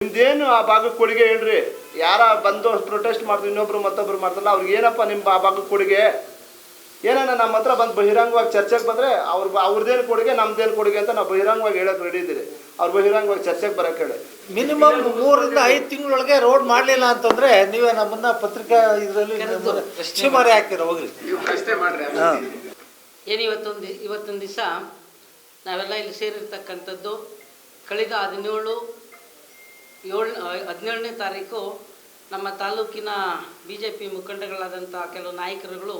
ನಿಮ್ದೇನು ಆ ಭಾಗಕ್ಕೆ ಕೊಡುಗೆ ಹೇಳ್ರಿ. ಯಾರ ಬಂದು ಪ್ರೊಟೆಸ್ಟ್ ಮಾಡ್ತಾರೆ, ಇನ್ನೊಬ್ರು ಮತ್ತೊಬ್ರು ಮಾಡ್ತಾರಲ್ಲ, ಅವ್ರಿಗೆ ಏನಪ್ಪ ನಿಮ್ಮ ಆ ಭಾಗಕ್ಕೆ ಕೊಡುಗೆ? ಏನಾನ ನಮ್ಮ ಹತ್ರ ಬಂದು ಬಹಿರಂಗವಾಗಿ ಚರ್ಚೆಗೆ ಬಂದರೆ ಅವ್ರದ್ದೇನು ಕೊಡುಗೆ ನಮ್ದೇನು ಕೊಡುಗೆ ಅಂತ ನಾವು ಬಹಿರಂಗವಾಗಿ ಹೇಳೋಕೆ ರೆಡಿ ಇದ್ದೀರಿ. ಅವ್ರು ಬಹಿರಂಗವಾಗಿ ಚರ್ಚೆಗೆ ಬರೋಕೆ ಹೇಳಿ. ಮಿನಿಮಮ್ 3 ರಿಂದ 5 ತಿಂಗಳೊಳಗೆ ರೋಡ್ ಮಾಡಲಿಲ್ಲ ಅಂತಂದ್ರೆ ನೀವೇ ನಮ್ಮನ್ನ ಪತ್ರಿಕಾ ಇದರಲ್ಲಿ ಶಿಮಾರಿ ಹಾಕ್ತೀರ, ಹೋಗ್ರಿ. ಏನು ಇವತ್ತೊಂದು ದಿವಸ ನಾವೆಲ್ಲ ಇಲ್ಲಿ ಸೇರಿರ್ತಕ್ಕಂಥದ್ದು ಕಳೆದ 17ನೇ ತಾರೀಕು ನಮ್ಮ ತಾಲೂಕಿನ BJP ಮುಖಂಡಗಳಾದಂಥ ಕೆಲವು ನಾಯಕರುಗಳು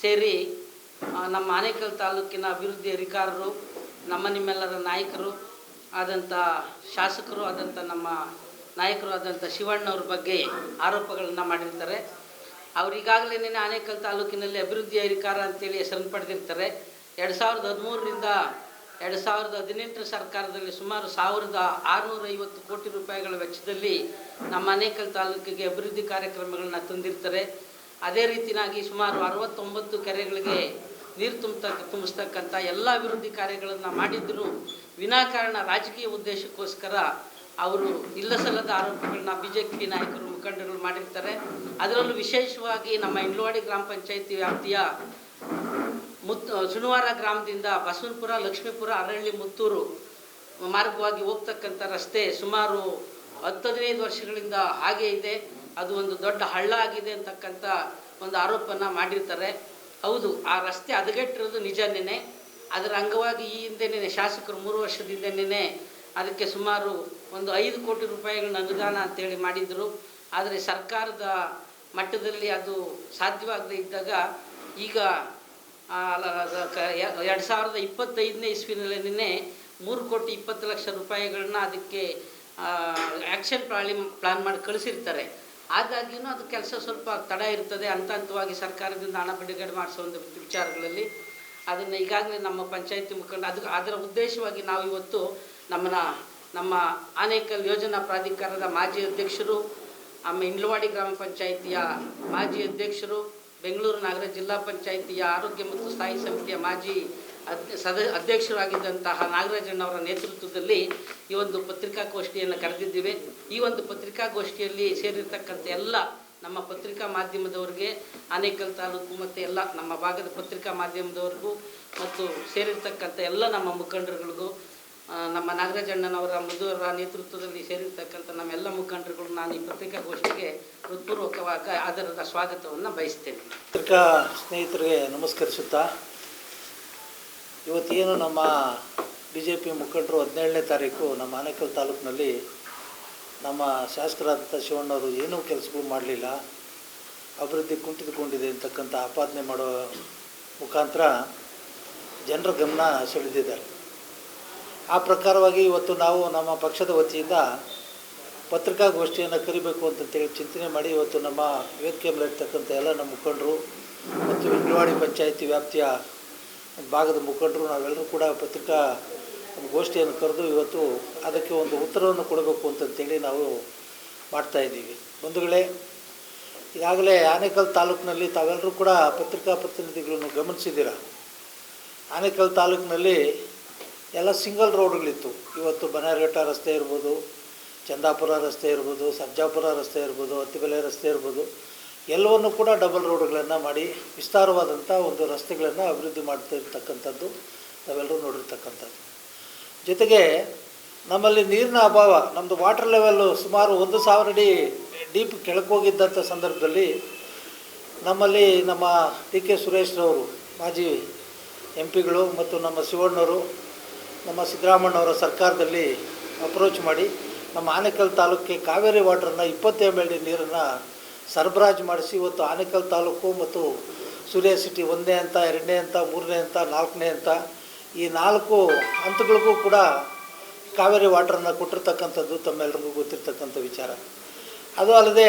ಸೇರಿ ನಮ್ಮ ಆನೇಕಲ್ ತಾಲೂಕಿನ ಅಭಿವೃದ್ಧಿ ಅಧಿಕಾರರು, ನಿಮ್ಮೆಲ್ಲರ ನಾಯಕರು ಆದಂಥ ಶಾಸಕರು ಆದಂಥ ನಮ್ಮ ನಾಯಕರು ಆದಂಥ ಶಿವಣ್ಣವ್ರ ಬಗ್ಗೆ ಆರೋಪಗಳನ್ನು ಮಾಡಿರ್ತಾರೆ. ಅವ್ರು ಈಗಾಗಲೇ ಆನೇಕಲ್ ತಾಲೂಕಿನಲ್ಲಿ ಅಭಿವೃದ್ಧಿ ಅಧಿಕಾರ ಅಂತೇಳಿ ಹೆಸರನ್ನು ಪಡೆದಿರ್ತಾರೆ. 2013ರಿಂದ 2018 ಸರ್ಕಾರದಲ್ಲಿ ಸುಮಾರು 1650 ಕೋಟಿ ರೂಪಾಯಿಗಳ ವೆಚ್ಚದಲ್ಲಿ ನಮ್ಮ ಆನೇಕಲ್ ತಾಲೂಕಿಗೆ ಅಭಿವೃದ್ಧಿ ಕಾರ್ಯಕ್ರಮಗಳನ್ನ ತಂದಿರ್ತಾರೆ. ಅದೇ ರೀತಿಯಾಗಿ ಸುಮಾರು 69 ಕೆರೆಗಳಿಗೆ ನೀರು ತುಂಬಿಸ್ತಕ್ಕಂಥ ಎಲ್ಲ ಅಭಿವೃದ್ಧಿ ಕಾರ್ಯಗಳನ್ನು ಮಾಡಿದ್ದರೂ ವಿನಾಕಾರಣ ರಾಜಕೀಯ ಉದ್ದೇಶಕ್ಕೋಸ್ಕರ ಅವರು ಇಲ್ಲಸಲ್ಲದ ಆರೋಪಗಳನ್ನ BJP ನಾಯಕರು ಮುಖಂಡಗಳು ಮಾಡಿರ್ತಾರೆ. ಅದರಲ್ಲೂ ವಿಶೇಷವಾಗಿ ನಮ್ಮ ಇಂಡ್ಲವಾಡಿ ಗ್ರಾಮ ಪಂಚಾಯಿತಿ ವ್ಯಾಪ್ತಿಯ ಸುಣವಾರ ಗ್ರಾಮದಿಂದ ಬಸವನಪುರ, ಲಕ್ಷ್ಮೀಪುರ, ಅರಳ್ಳಿ, ಮುತ್ತೂರು ಮಾರ್ಗವಾಗಿ ಹೋಗ್ತಕ್ಕಂಥ ರಸ್ತೆ ಸುಮಾರು 10-15 ವರ್ಷಗಳಿಂದ ಹಾಗೇ ಇದೆ. ಅದು ಒಂದು ದೊಡ್ಡ ಹಳ್ಳ ಆಗಿದೆ ಅಂತಕ್ಕಂಥ ಒಂದು ಆರೋಪನ ಮಾಡಿರ್ತಾರೆ. ಹೌದು, ಆ ರಸ್ತೆ ಹದಗೆಟ್ಟಿರೋದು ನಿಜನೇ. ಅದರ ಅಂಗವಾಗಿ ಈ ಹಿಂದೆನೇ ಶಾಸಕರು 3 ವರ್ಷದಿಂದನೇ ಅದಕ್ಕೆ ಸುಮಾರು ಒಂದು 5 ಕೋಟಿ ರೂಪಾಯಿಗಳನ್ನ ಅನುದಾನ ಅಂತೇಳಿ ಮಾಡಿದರು. ಆದರೆ ಸರ್ಕಾರದ ಮಟ್ಟದಲ್ಲಿ ಅದು ಸಾಧ್ಯವಾಗದೇ ಇದ್ದಾಗ ಈಗ 2025ನೇ ಇಸ್ವಿನಲ್ಲೇ 3 ಕೋಟಿ 20 ಲಕ್ಷ ರೂಪಾಯಿಗಳನ್ನ ಅದಕ್ಕೆ ಆ್ಯಕ್ಷನ್ ಪ್ಲಾನ್ ಮಾಡಿ ಕಳಿಸಿರ್ತಾರೆ. ಆದಾಗ್ಯೂ ಅದು ಕೆಲಸ ಸ್ವಲ್ಪ ತಡ ಇರ್ತದೆ. ಹಂತವಾಗಿ ಸರ್ಕಾರದಿಂದ ಹಣ ಬಿಡುಗಡೆ ಮಾಡಿಸೋ ಒಂದು ವಿಚಾರಗಳಲ್ಲಿ ಅದನ್ನು ಈಗಾಗಲೇ ನಮ್ಮ ಪಂಚಾಯತಿ ಮುಖಂಡ ಅದರ ಉದ್ದೇಶವಾಗಿ ನಾವು ಇವತ್ತು ನಮ್ಮ ಆನೇಕಲ್ ಯೋಜನಾ ಪ್ರಾಧಿಕಾರದ ಮಾಜಿ ಅಧ್ಯಕ್ಷರು, ಇಂಡ್ಲವಾಡಿ ಗ್ರಾಮ ಪಂಚಾಯಿತಿಯ ಮಾಜಿ ಅಧ್ಯಕ್ಷರು, ಬೆಂಗಳೂರು ನಗರ ಜಿಲ್ಲಾ ಪಂಚಾಯಿತಿಯ ಆರೋಗ್ಯ ಮತ್ತು ಸ್ಥಾಯಿ ಸಮಿತಿಯ ಮಾಜಿ ಅಧ್ಯಕ್ಷರಾಗಿದ್ದಂತಹ ನಾಗರಾಜಣ್ಣವರ ನೇತೃತ್ವದಲ್ಲಿ ಈ ಒಂದು ಪತ್ರಿಕಾಗೋಷ್ಠಿಯನ್ನು ಕರೆದಿದ್ದೇವೆ. ಈ ಒಂದು ಪತ್ರಿಕಾಗೋಷ್ಠಿಯಲ್ಲಿ ಸೇರಿರ್ತಕ್ಕಂಥ ಎಲ್ಲ ನಮ್ಮ ಪತ್ರಿಕಾ ಮಾಧ್ಯಮದವರಿಗೆ, ಆನೇಕಲ್ ತಾಲೂಕು ಮತ್ತು ಎಲ್ಲ ನಮ್ಮ ಭಾಗದ ಪತ್ರಿಕಾ ಮಾಧ್ಯಮದವ್ರಿಗೂ ಮತ್ತು ಸೇರಿರ್ತಕ್ಕಂಥ ಎಲ್ಲ ನಮ್ಮ ಮುಖಂಡರುಗಳಿಗೂ, ನಮ್ಮ ನಾಗರಾಜಣ್ಣನವರ ಮಧುವರ ನೇತೃತ್ವದಲ್ಲಿ ಸೇರಿರ್ತಕ್ಕಂಥ ನಮ್ಮೆಲ್ಲ ಮುಖಂಡರುಗಳು ನಾನು ಈ ಪತ್ರಿಕಾಗೋಷ್ಠಿಗೆ ಹೃತ್ಪೂರ್ವಕವಾಗಿ ಆಧಾರದ ಸ್ವಾಗತವನ್ನು ಬಯಸ್ತೇನೆ. ಪತ್ರಿಕಾ ಸ್ನೇಹಿತರಿಗೆ ನಮಸ್ಕರಿಸುತ್ತಾ, ಇವತ್ತೇನು ನಮ್ಮ BJP ಮುಖಂಡರು 17ನೇ ತಾರೀಕು ನಮ್ಮ ಆನೇಕಲ್ ತಾಲೂಕಿನಲ್ಲಿ ನಮ್ಮ ಶಾಸಕರಾದಂಥ ಶಿವಣ್ಣವರು ಏನೂ ಕೆಲಸಗಳು ಮಾಡಲಿಲ್ಲ, ಅಭಿವೃದ್ಧಿ ಕುಂಠಿತಗೊಂಡಿದೆ ಅಂತಕ್ಕಂಥ ಆಪಾದನೆ ಮಾಡೋ ಮುಖಾಂತರ ಜನರ ಗಮನ ಸೆಳೆದಿದ್ದಾರೆ. ಆ ಪ್ರಕಾರವಾಗಿ ಇವತ್ತು ನಾವು ನಮ್ಮ ಪಕ್ಷದ ವತಿಯಿಂದ ಪತ್ರಿಕಾಗೋಷ್ಠಿಯನ್ನು ಕರಿಬೇಕು ಅಂತಂತೇಳಿ ಚಿಂತನೆ ಮಾಡಿ ಇವತ್ತು ನಮ್ಮ ವೇದಿಕೆ ಮೇಲೆ ಇರ್ತಕ್ಕಂಥ ಎಲ್ಲ ನಮ್ಮ ಮುಖಂಡರು ಮತ್ತು ಇಂಡ್ಲವಾಡಿ ಪಂಚಾಯಿತಿ ವ್ಯಾಪ್ತಿಯ ಭಾಗದ ಮುಖಂಡರು ನಾವೆಲ್ಲರೂ ಕೂಡ ಪತ್ರಿಕಾ ಗೋಷ್ಠಿಯನ್ನು ಕರೆದು ಇವತ್ತು ಅದಕ್ಕೆ ಒಂದು ಉತ್ತರವನ್ನು ಕೊಡಬೇಕು ಅಂತಂತೇಳಿ ನಾವು ಮಾಡ್ತಾಯಿದ್ದೀವಿ. ಬಂಧುಗಳೇ, ಈಗಾಗಲೇ ಆನೇಕಲ್ ತಾಲೂಕಿನಲ್ಲಿ ತಾವೆಲ್ಲರೂ ಕೂಡ ಪತ್ರಿಕಾ ಪ್ರತಿನಿಧಿಗಳನ್ನು ಗಮನಿಸಿದ್ದೀರ. ಆನೇಕಲ್ ತಾಲೂಕಿನಲ್ಲಿ ಎಲ್ಲ ಸಿಂಗಲ್ ರೋಡ್ಗಳಿತ್ತು. ಇವತ್ತು ಬನ್ನೇರಘಟ್ಟ ರಸ್ತೆ ಇರ್ಬೋದು, ಚಂದಾಪುರ ರಸ್ತೆ ಇರ್ಬೋದು, ಸರ್ಜಾಪುರ ರಸ್ತೆ ಇರ್ಬೋದು, ಅತ್ತಿಬೆಲೆ ರಸ್ತೆ ಇರ್ಬೋದು, ಎಲ್ಲವನ್ನು ಕೂಡ ಡಬಲ್ ರೋಡ್ಗಳನ್ನು ಮಾಡಿ ವಿಸ್ತಾರವಾದಂಥ ಒಂದು ರಸ್ತೆಗಳನ್ನು ಅಭಿವೃದ್ಧಿ ಮಾಡ್ತಾ ಇರ್ತಕ್ಕಂಥದ್ದು ನಾವೆಲ್ಲರೂ ನೋಡಿರ್ತಕ್ಕಂಥದ್ದು. ಜೊತೆಗೆ ನಮ್ಮಲ್ಲಿ ನೀರಿನ ಅಭಾವ, ನಮ್ಮದು ವಾಟರ್ ಲೆವೆಲ್ಲು ಸುಮಾರು 1000 ಅಡಿ ಡೀಪ್ ಕೆಳಕೋಗಿದ್ದಂಥ ಸಂದರ್ಭದಲ್ಲಿ ನಮ್ಮಲ್ಲಿ ನಮ್ಮ DK ಸುರೇಶ್ರವರು ಮಾಜಿ MP ಗಳು ಮತ್ತು ನಮ್ಮ ಶಿವಣ್ಣವರು, ನಮ್ಮ ಸಿದ್ದರಾಮಣ್ಣವರ ಸರ್ಕಾರದಲ್ಲಿ ಅಪ್ರೋಚ್ ಮಾಡಿ ನಮ್ಮ ಆನೇಕಲ್ ತಾಲೂಕಿಗೆ ಕಾವೇರಿ ವಾಟರನ್ನು 20 MLD ನೀರನ್ನು ಸರಬರಾಜು ಮಾಡಿಸಿ ಇವತ್ತು ಆನೇಕಲ್ ತಾಲೂಕು ಮತ್ತು ಸೂರ್ಯ ಸಿಟಿ 1ನೇ ಹಂತ, 2ನೇ ಹಂತ, 3ನೇ ಹಂತ, 4ನೇ ಹಂತ ಈ 4 ಹಂತಗಳಿಗೂ ಕೂಡ ಕಾವೇರಿ ವಾಟರನ್ನು ಕೊಟ್ಟಿರ್ತಕ್ಕಂಥದ್ದು ತಮ್ಮೆಲ್ಲರಿಗೂ ಗೊತ್ತಿರ್ತಕ್ಕಂಥ ವಿಚಾರ. ಅದು ಅಲ್ಲದೆ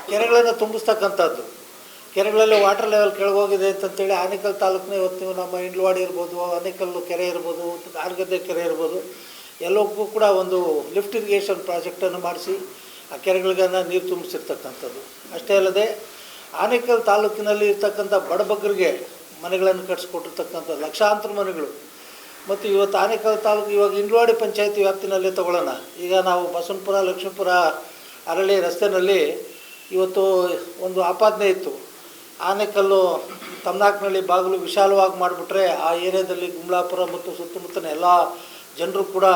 ಕೆರೆಗಳನ್ನು ತುಂಬಿಸ್ತಕ್ಕಂಥದ್ದು, ಕೆರೆಗಳಲ್ಲಿ ವಾಟರ್ ಲೆವೆಲ್ ಕೆಳಗೋಗಿದೆ ಅಂತಂತೇಳಿ ಆನೇಕಲ್ ತಾಲೂಕಿನ ಇವತ್ತು ನಮ್ಮ ಇಂಡ್ಲವಾಡಿ ಇರ್ಬೋದು, ಆನೇಕಲ್ ಕೆರೆ ಇರ್ಬೋದು, ಆರ್ಗದ್ದೆ ಕೆರೆ ಇರ್ಬೋದು, ಎಲ್ಲಕ್ಕೂ ಕೂಡ ಒಂದು ಲಿಫ್ಟ್ ಇರಿಗೇಷನ್ ಪ್ರಾಜೆಕ್ಟನ್ನು ಮಾಡಿಸಿ ಆ ಕೆರೆಗಳಿಗೆಲ್ಲ ನೀರು ತುಂಬಿಸಿರ್ತಕ್ಕಂಥದ್ದು. ಅಷ್ಟೇ ಅಲ್ಲದೆ ಆನೇಕಲ್ ತಾಲೂಕಿನಲ್ಲಿ ಇರ್ತಕ್ಕಂಥ ಬಡಬಗ್ಗರಿಗೆ ಮನೆಗಳನ್ನು ಕಟ್ಟಿಸ್ಕೊಟ್ಟಿರ್ತಕ್ಕಂಥ ಲಕ್ಷಾಂತರ ಮನೆಗಳು ಮತ್ತು ಇವತ್ತು ಆನೇಕಲ್ ತಾಲೂಕು ಇವಾಗ ಇಂಡ್ಲವಾಡಿ ಪಂಚಾಯತಿ ವ್ಯಾಪ್ತಿನಲ್ಲೇ ತಗೊಳ್ಳೋಣ. ಈಗ ನಾವು ಬಸವನಪುರ ಲಕ್ಷ್ಮೀಪುರ ಅರಳಿ ರಸ್ತೆಯಲ್ಲಿ ಇವತ್ತು ಒಂದು ಆಪಾದನೆ ಇತ್ತು. ಆನೇಕಲ್ಲು ತಮ್ನಾಕ್ನಳ್ಳಿ ಬಾಗಿಲು ವಿಶಾಲವಾಗಿ ಮಾಡಿಬಿಟ್ರೆ ಆ ಏರಿಯಾದಲ್ಲಿ ಗುಮ್ಲಾಪುರ ಮತ್ತು ಸುತ್ತಮುತ್ತಲಿನ ಎಲ್ಲ ಜನರು ಕೂಡ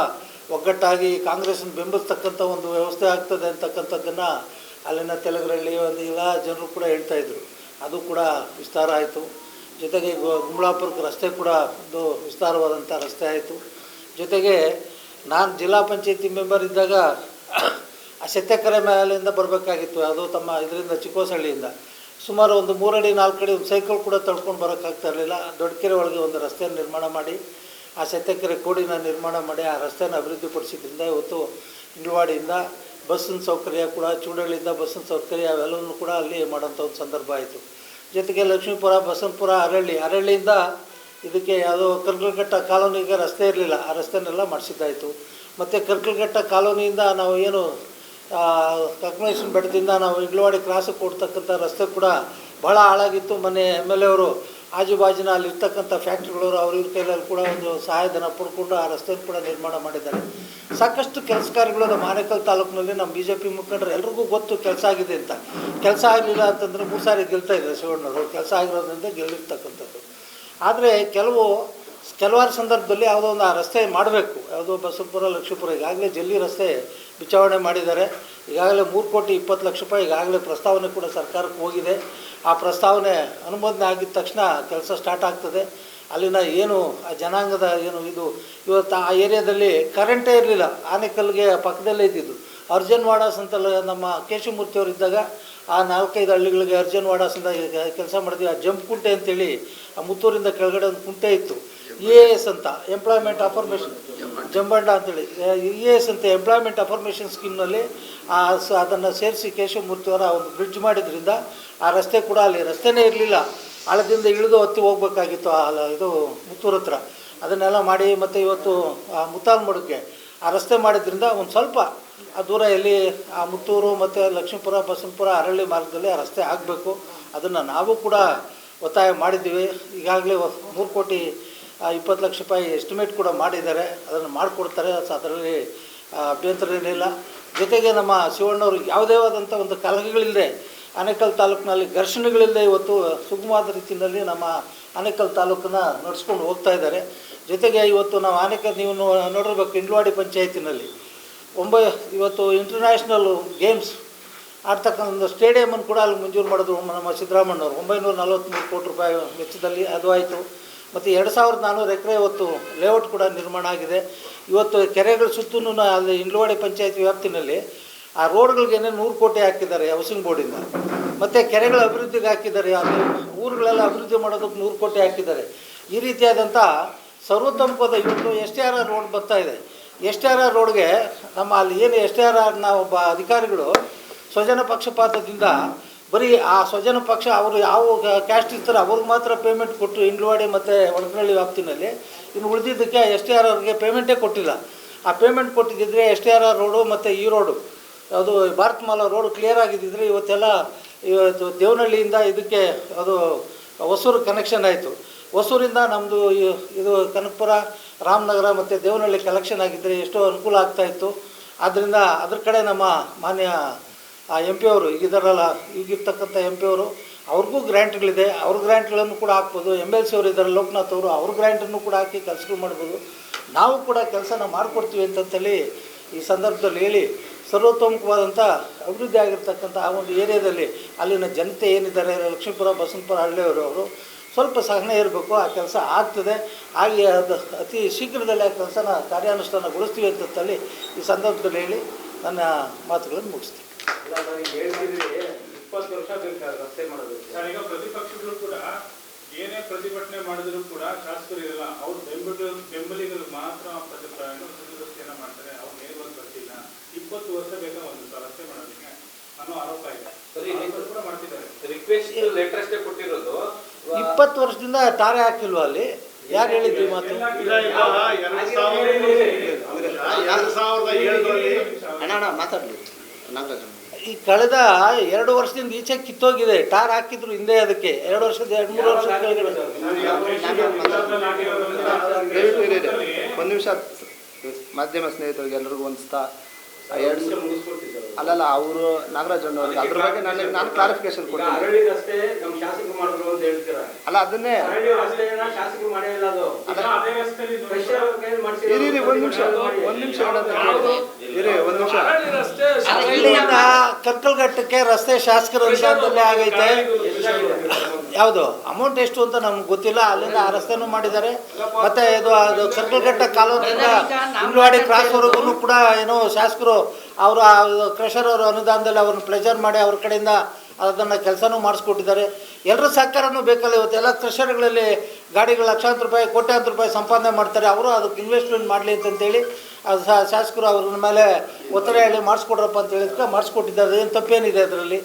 ಒಗ್ಗಟ್ಟಾಗಿ ಕಾಂಗ್ರೆಸ್ನ ಬೆಂಬಲಿಸ್ತಕ್ಕಂಥ ಒಂದು ವ್ಯವಸ್ಥೆ ಆಗ್ತದೆ ಅಂತಕ್ಕಂಥದ್ದನ್ನು ಅಲ್ಲಿನ ತೆಲುಗರಲ್ಲಿ ಒಂದು ಎಲ್ಲ ಜನರು ಕೂಡ ಹೇಳ್ತಾಯಿದ್ರು. ಅದು ಕೂಡ ವಿಸ್ತಾರ ಆಯಿತು. ಜೊತೆಗೆ ಗುಮ್ಲಾಪುರಕ್ಕೆ ರಸ್ತೆ ಕೂಡ ಒಂದು ವಿಸ್ತಾರವಾದಂಥ ರಸ್ತೆ ಆಯಿತು. ಜೊತೆಗೆ ನಾನು ಜಿಲ್ಲಾ ಪಂಚಾಯತಿ ಮೆಂಬರ್ ಇದ್ದಾಗ ಆ ಸತ್ಯಕೆರೆ ಮೇಲಿಂದ ಬರಬೇಕಾಗಿತ್ತು, ಅದು ತಮ್ಮ ಇದರಿಂದ ಚಿಕ್ಕೋಸಹಳ್ಳಿಯಿಂದ ಸುಮಾರು ಒಂದು 3 ಅಡಿ 4 ಅಡಿ ಒಂದು ಸೈಕಲ್ ಕೂಡ ತಳ್ಕೊಂಡು ಬರೋಕ್ಕಾಗ್ತಾ ಇರಲಿಲ್ಲ. ದೊಡ್ಡಕೆರೆ ಒಳಗೆ ಒಂದು ರಸ್ತೆಯನ್ನು ನಿರ್ಮಾಣ ಮಾಡಿ ಆ ಸತ್ಯಕೆರೆ ಕೋಡಿನ ನಿರ್ಮಾಣ ಮಾಡಿ ಆ ರಸ್ತೆಯನ್ನು ಅಭಿವೃದ್ಧಿಪಡಿಸಿದ್ರಿಂದ ಇವತ್ತು ಇಂಡ್ಲವಾಡಿಯಿಂದ ಬಸ್ಸಿನ ಸೌಕರ್ಯ ಕೂಡ, ಚೂಡಳ್ಳಿಯಿಂದ ಬಸ್ಸಿನ ಸೌಕರ್ಯ ಅವೆಲ್ಲವೂ ಕೂಡ ಅಲ್ಲಿ ಮಾಡೋಂಥ ಒಂದು ಸಂದರ್ಭ ಆಯಿತು. ಜೊತೆಗೆ ಲಕ್ಷ್ಮೀಪುರ ಬಸವನಪುರ ಅರಳ್ಳಿಯಿಂದ ಇದಕ್ಕೆ ಯಾವುದೋ ಕರ್ಕಲ್ಘಟ್ಟ ಕಾಲೋನಿಗೆ ರಸ್ತೆ ಇರಲಿಲ್ಲ, ಆ ರಸ್ತೆನೆಲ್ಲ ಮಾಡಿಸಿದ್ದಾಯಿತು. ಮತ್ತು ಕರ್ಕಲ್ಘಟ್ಟ ಕಾಲೋನಿಯಿಂದ ನಾವು ಏನು ಕಕ್ಕಮೇಶ್ವರ ಬೆಟ್ಟದಿಂದ ನಾವು ಇಂಡ್ಲವಾಡಿ ಕ್ರಾಸಿಗೆ ಕೊಡ್ತಕ್ಕಂಥ ರಸ್ತೆ ಕೂಡ ಭಾಳ ಹಾಳಾಗಿತ್ತು. ಮೊನ್ನೆ MLA ಅವರು ಆಜುಬಾಜಿನ ಅಲ್ಲಿರ್ತಕ್ಕಂಥ ಫ್ಯಾಕ್ಟ್ರಿಗಳವರು ಅವ್ರ ಕೈಯಲ್ಲಿ ಕೂಡ ಒಂದು ಸಹಾಯಧನ ಪಡ್ಕೊಂಡು ಆ ರಸ್ತೆಯನ್ನು ಕೂಡ ನಿರ್ಮಾಣ ಮಾಡಿದ್ದಾರೆ. ಸಾಕಷ್ಟು ಕೆಲಸ ಕಾರ್ಯಗಳು ನಮ್ಮ ಆನೇಕಲ್ ತಾಲೂಕಿನಲ್ಲಿ ನಮ್ಮ BJP ಮುಖಂಡರು ಎಲ್ರಿಗೂ ಗೊತ್ತು ಕೆಲಸ ಆಗಿದೆ ಅಂತ. ಕೆಲಸ ಆಗಲಿಲ್ಲ ಅಂತಂದರೆ 3 ಸಾರಿ ಗೆಲ್ತಾಯಿದ್ದಾರೆ ಶಿವಣ್ಣವರು, ಕೆಲಸ ಆಗಿರೋದ್ರಿಂದ ಗೆಲ್ಲಿರ್ತಕ್ಕಂಥದ್ದು. ಆದರೆ ಕೆಲವಾರು ಸಂದರ್ಭದಲ್ಲಿ ಯಾವುದೋ ಒಂದು ಆ ರಸ್ತೆ ಮಾಡಬೇಕು, ಯಾವುದೋ ಬಸವಪುರ ಲಕ್ಷ್ಮೀಪುರ ಈಗಾಗಲೇ ಜಲ್ಲಿ ರಸ್ತೆ ಬಿಚಾವಣೆ ಮಾಡಿದ್ದಾರೆ. ಈಗಾಗಲೇ 3,20,00,000 ಈಗಾಗಲೇ ಪ್ರಸ್ತಾವನೆ ಕೂಡ ಸರ್ಕಾರಕ್ಕೆ ಹೋಗಿದೆ. ಆ ಪ್ರಸ್ತಾವನೆ ಅನುಮೋದನೆ ಆಗಿದ ತಕ್ಷಣ ಕೆಲಸ ಸ್ಟಾರ್ಟ್ ಆಗ್ತದೆ. ಅಲ್ಲಿನ ಏನು ಆ ಜನಾಂಗದ ಏನು ಇದು ಇವತ್ತು ಆ ಏರಿಯಾದಲ್ಲಿ ಕರೆಂಟೇ ಇರಲಿಲ್ಲ. ಆನೇಕಲ್ಗೆ ಪಕ್ಕದಲ್ಲೇ ಇದ್ದಿದ್ದು ಅರ್ಜನ್ ವಾಡಾಸ್ ಅಂತ ನಮ್ಮ ಕೇಶವಮೂರ್ತಿಯವರು ಇದ್ದಾಗ ಆ 4-5 ಹಳ್ಳಿಗಳಿಗೆ ಅರ್ಜನ್ ವಾಡಾಸ್ ಅಂತ ಕೆಲಸ ಮಾಡಿದ್ವಿ. ಆ ಜಂಪ್ ಕುಂಟೆ ಅಂತೇಳಿ ಆ ಮುತ್ತೂರಿಂದ ಕೆಳಗಡೆ ಒಂದು ಕುಂಟೆ ಇತ್ತು, EAS ಅಂತ ಎಂಪ್ಲಾಯ್ಮೆಂಟ್ ಅಫರ್ಮೇಷನ್ ಜಂಬಂಡ ಅಂತೇಳಿ EAS ಅಂತ ಎಂಪ್ಲಾಯ್ಮೆಂಟ್ ಅಫರ್ಮೇಷನ್ ಸ್ಕೀಮ್ನಲ್ಲಿ ಅದನ್ನು ಸೇರಿಸಿ ಕೇಶವಮೂರ್ತಿಯವರ ಒಂದು ಬ್ರಿಡ್ಜ್ ಮಾಡಿದ್ರಿಂದ ಆ ರಸ್ತೆ ಕೂಡ ಅಲ್ಲಿ ರಸ್ತೆನೇ ಇರಲಿಲ್ಲ. ಆಳದಿಂದ ಇಳಿದು ಹತ್ತಿ ಹೋಗ್ಬೇಕಾಗಿತ್ತು ಇದು ಮುತ್ತೂರು ಹತ್ರ. ಅದನ್ನೆಲ್ಲ ಮಾಡಿ ಮತ್ತು ಇವತ್ತು ಆ ಮುತ್ತಾಲ್ಮಡುಕ್ಕೆ ಆ ರಸ್ತೆ ಮಾಡಿದ್ರಿಂದ ಒಂದು ಸ್ವಲ್ಪ ಆ ದೂರ ಎಲ್ಲಿ ಆ ಮುತ್ತೂರು ಮತ್ತು ಲಕ್ಷ್ಮೀಪುರ ಬಸವನಪುರ ಅರಳ್ಳಿ ಮಾರ್ಗದಲ್ಲಿ ಆ ರಸ್ತೆ ಆಗಬೇಕು. ಅದನ್ನು ನಾವು ಕೂಡ ಒತ್ತಾಯ ಮಾಡಿದ್ದೀವಿ. ಈಗಾಗಲೇ 3,20,00,000 ಎಸ್ಟಿಮೇಟ್ ಕೂಡ ಮಾಡಿದ್ದಾರೆ, ಅದನ್ನು ಮಾಡಿಕೊಡ್ತಾರೆ, ಅದರಲ್ಲಿ ಅಭ್ಯಂತರ ಏನಿಲ್ಲ. ಜೊತೆಗೆ ನಮ್ಮ ಶಿವಣ್ಣವರು ಯಾವುದೇ ಆದಂಥ ಒಂದು ಕಲಹಗಳಿಲ್ಲದೆ ಆನೇಕಲ್ ತಾಲೂಕಿನಲ್ಲಿ ಘರ್ಷಣೆಗಳಿಲ್ಲದೆ ಇವತ್ತು ಸುಗಮವಾದ ರೀತಿಯಲ್ಲಿ ನಮ್ಮ ಆನೇಕಲ್ ತಾಲೂಕನ್ನು ನಡೆಸ್ಕೊಂಡು ಹೋಗ್ತಾ ಇದ್ದಾರೆ. ಜೊತೆಗೆ ಇವತ್ತು ನಾವು ಆನೇಕಲ್ ನೀವು ನೋಡಿರ್ಬೇಕು ಇಂಡ್ಲವಾಡಿ ಪಂಚಾಯತಿನಲ್ಲಿ ಇವತ್ತು ಇಂಟರ್ನ್ಯಾಷನಲ್ ಗೇಮ್ಸ್ ಆಡ್ತಕ್ಕಂಥ ಒಂದು ಸ್ಟೇಡಿಯಮನ್ನು ಕೂಡ ಅಲ್ಲಿ ಮಂಜೂರು ಮಾಡಿದ್ರು ನಮ್ಮ ಸಿದ್ದರಾಮಣ್ಣವರು. 943 ಕೋಟಿ ರೂಪಾಯಿ ವೆಚ್ಚದಲ್ಲಿ ಅದು ಆಯಿತು. ಮತ್ತು 2,400 ಎಕರೆ ಇವತ್ತು ಲೇಔಟ್ ಕೂಡ ನಿರ್ಮಾಣ ಆಗಿದೆ. ಇವತ್ತು ಕೆರೆಗಳ ಸುತ್ತಲೂ ಅಲ್ಲಿ ಇಂಡ್ಲವಾಡಿ ಪಂಚಾಯತಿ ವ್ಯಾಪ್ತಿನಲ್ಲಿ ಆ ರೋಡ್ಗಳಿಗೆ 100 ಕೋಟಿ ಹಾಕಿದ್ದಾರೆ ಹೌಸಿಂಗ್ ಬೋರ್ಡಿಂದ. ಮತ್ತು ಕೆರೆಗಳ ಅಭಿವೃದ್ಧಿಗೆ ಹಾಕಿದ್ದಾರೆ, ಅಲ್ಲಿ ಊರುಗಳೆಲ್ಲ ಅಭಿವೃದ್ಧಿ ಮಾಡೋದಕ್ಕೆ 100 ಕೋಟಿ ಹಾಕಿದ್ದಾರೆ. ಈ ರೀತಿಯಾದಂಥ ಸರ್ವತೋಮುಖದ ಇವತ್ತು STRR ರೋಡ್ ಬರ್ತಾಯಿದೆ. STRR ರೋಡ್ಗೆ ನಮ್ಮ ಅಲ್ಲಿ ಏನು STRRನ ಒಬ್ಬ ಅಧಿಕಾರಿಗಳು ಸ್ವಜನ ಪಕ್ಷಪಾತದಿಂದ ಬರೀ ಆ ಸ್ವಜನ ಪಕ್ಷ ಅವರು ಯಾವ ಕ್ಯಾಸ್ಟ್ ಇರ್ತಾರೆ ಅವ್ರಿಗೆ ಮಾತ್ರ ಪೇಮೆಂಟ್ ಕೊಟ್ಟು ಇಂಡ್ಲವಾಡಿ ಮತ್ತು ಒಣಕನಹಳ್ಳಿ ವ್ಯಾಪ್ತಿನಲ್ಲಿ, ಇನ್ನು ಉಳಿದಿದ್ದಕ್ಕೆ STRRಗೆ ಪೇಮೆಂಟೇ ಕೊಟ್ಟಿಲ್ಲ. ಆ ಪೇಮೆಂಟ್ ಕೊಟ್ಟಿದ್ದರೆ STRR ರೋಡು ಮತ್ತು ಈ ರೋಡು ಅದು ಭಾರತ್ ಮಾಲಾ ರೋಡು ಕ್ಲಿಯರ್ ಆಗಿದ್ದಿದ್ರೆ ಇವತ್ತೆಲ್ಲ ಇವತ್ತು ದೇವನಹಳ್ಳಿಯಿಂದ ಇದಕ್ಕೆ ಅದು ಹೊಸೂರು ಕನೆಕ್ಷನ್ ಆಯಿತು. ಹೊಸೂರಿಂದ ನಮ್ಮದು ಇದು ಕನಕಪುರ ರಾಮನಗರ ಮತ್ತು ದೇವನಹಳ್ಳಿ ಕಲೆಕ್ಷನ್ ಆಗಿದ್ದರೆ ಎಷ್ಟೋ ಅನುಕೂಲ ಆಗ್ತಾಯಿತ್ತು. ಆದ್ದರಿಂದ ಅದ್ರ ಕಡೆ ನಮ್ಮ ಮಾನ್ಯ MP ಅವರು ಈಗಿದ್ದಾರಲ್ಲ, ಈಗಿರ್ತಕ್ಕಂಥ MP ಅವರು ಅವ್ರಿಗೂ ಗ್ರ್ಯಾಂಟ್ಗಳಿದೆ, ಅವ್ರ ಗ್ರ್ಯಾಂಟ್ಗಳನ್ನು ಕೂಡ ಹಾಕ್ಬೋದು. MLC ಅವರು ಇದ್ದಾರೆ ಲೋಕನಾಥ್ ಅವರು, ಅವ್ರ ಗ್ರ್ಯಾಂಟನ್ನು ಕೂಡ ಹಾಕಿ ಕೆಲಸಗಳು ಮಾಡ್ಬೋದು. ನಾವು ಕೂಡ ಕೆಲಸನ ಮಾಡಿಕೊಡ್ತೀವಿ ಅಂತಂತೇಳಿ ಈ ಸಂದರ್ಭದಲ್ಲಿ ಹೇಳಿ ಸರ್ವತೋಮುಖವಾದಂಥ ಅಭಿವೃದ್ಧಿ ಆಗಿರ್ತಕ್ಕಂಥ ಆ ಒಂದು ಏರಿಯಾದಲ್ಲಿ ಅಲ್ಲಿನ ಜನತೆ ಏನಿದ್ದಾರೆ ಲಕ್ಷ್ಮೀಪುರ ಬಸವನಪುರ ಹಳ್ಳಿಯವರು ಸ್ವಲ್ಪ ಸಹನೆ ಇರಬೇಕು. ಆ ಕೆಲಸ ಆಗ್ತದೆ, ಹಾಗೆ ಅದು ಅತಿ ಶೀಘ್ರದಲ್ಲೇ ಆ ಕೆಲಸನ ಕಾರ್ಯಾನುಷ್ಠಾನಗೊಳಿಸ್ತೀವಿ ಅಂತಂತೇಳಿ ಈ ಸಂದರ್ಭದಲ್ಲಿ ಹೇಳಿ ನನ್ನ ಮಾತುಗಳನ್ನು ಮುಗಿಸ್ತೀನಿ. 20 ವರ್ಷ ಬೇಕಾದ್ರೆ ರಸ್ತೆ ಮಾಡೋದು ಸರ್. ಈಗ ಪ್ರತಿಪಕ್ಷಗಳು ಕೂಡ ಏನೇ ಪ್ರತಿಭಟನೆ ಮಾಡಿದ್ರು ಕೂಡ ಶಾಸಕರು ಇರಲ್ಲ, ಅವ್ರು ಬೆಂಬಲಿಗರು ಮಾತ್ರ ರಸ್ತೆಯನ್ನ ಮಾಡ್ತಾರೆ, ಅವ್ರು ನೇರವಾಗಿ ಬರ್ತಿಲ್ಲ. 20 ವರ್ಷ ಬೇಕಾ ಒಂದು ರಸ್ತೆ ಮಾಡೋದಕ್ಕೆ ಅನ್ನೋ ಆರೋಪ ಇದೆ. ಕೂಡ ಮಾಡ್ತಿದ್ದಾರೆ. ರಿಕ್ವೆಸ್ಟ್ ಲೆಟರ್ ಅಷ್ಟೇ ಕೊಟ್ಟಿರೋದು. 20 ವರ್ಷದಿಂದ ತಾರೆ ಹಾಕಿಲ್ವಾ ಅಲ್ಲಿ? ಯಾರು ಹೇಳಿದ್ರಿ ಮಾತು? 2007 ಅಣ್ಣ ಮಾತಾಡಲಿ. ನಾಗರಾಜ್ ಈ ಕಳೆದ 2 ವರ್ಷದಿಂದ ಈಚೆ ಕಿತ್ತೋಗಿದೆ. ಟಾರ್ ಹಾಕಿದ್ರು ಹಿಂದೆ, ಅದಕ್ಕೆ 2 ವರ್ಷದ 2-3 ವರ್ಷದ ಕೆಳಗಡೆ. ದಯವಿಟ್ಟು ಇರಿ ಒಂದು ನಿಮಿಷ. ಮಾಧ್ಯಮ ಸ್ನೇಹಿತರಿಗೆ ಎಲ್ರಿಗೂ ಒಂದು ಅಲ್ಲಲ್ಲ ಅವರು ನಾಗರಾಜ್ ಅವ್ರಿಗೆ ಅದ್ರ ಬಗ್ಗೆ ನಾನು ಕ್ಲಾರಿಫಿಕೇಶನ್ ಕೊಡ್ತೀನಿ. ಅಲ್ಲ ಅದನ್ನೇ ಇರಿ ಒಂದು ನಿಮಿಷ ಇರಿ ಒಂದು ನಿಮಿಷ. ಹಳ್ಳಿಯಿಂದ ಕರ್ಕಲ್ಘಟ್ಟಕ್ಕೆ ರಸ್ತೆ ಶಾಸಕರ ಅನುದಾನದಲ್ಲೇ ಆಗೈತೆ. ಯಾವುದು ಅಮೌಂಟ್ ಎಷ್ಟು ಅಂತ ನಮ್ಗೆ ಗೊತ್ತಿಲ್ಲ. ಅಲ್ಲಿಂದ ಆ ರಸ್ತೆನೂ ಮಾಡಿದ್ದಾರೆ. ಮತ್ತೆ ಅದು ಕರ್ಕಲ್ಘಟ್ಟ ಕಾಲೋನಿಂದ ಇಂಗ್ಲವಾಡಿ ಕ್ರಾಸ್ವರೆಗೂ ಕೂಡ ಏನೋ ಶಾಸಕರು ಅವರ ಕ್ರಷರ್ ಅವರ ಅನುದಾನದಲ್ಲಿ ಅವ್ರನ್ನ ಪ್ಲೆಜರ್ ಮಾಡಿ ಅವ್ರ ಕಡೆಯಿಂದ ಅದನ್ನು ಕೆಲಸನೂ ಮಾಡಿಸ್ಕೊಟ್ಟಿದ್ದಾರೆ. ಎಲ್ಲರ ಸಹಕಾರನೂ ಬೇಕಲ್ಲ. ಇವತ್ತೆಲ್ಲ ಕ್ರಷರ್ಗಳಲ್ಲಿ ಗಾಡಿಗಳು ಲಕ್ಷಾಂತರ ರೂಪಾಯಿ ಕೋಟ್ಯಾಂತರ ರೂಪಾಯಿ ಸಂಪಾದನೆ ಮಾಡ್ತಾರೆ. ಅವರು ಅದಕ್ಕೆ ಇನ್ವೆಸ್ಟ್ಮೆಂಟ್ ಮಾಡಲಿ ಅಂತಂತೇಳಿ ಅದು ಶಾಸಕರು ಅವ್ರ ಮೇಲೆ ಒತ್ತಡ ಹೇಳಿ ಮಾಡಿಸ್ಕೊಡ್ರಪ್ಪ ಅಂತ ಹೇಳಿದ್ಕೆ ಮಾಡಿಸ್ಕೊಟ್ಟಿದ್ದಾರೆ. ಏನು ತಪ್ಪೇನಿದೆ ಅದರಲ್ಲಿ?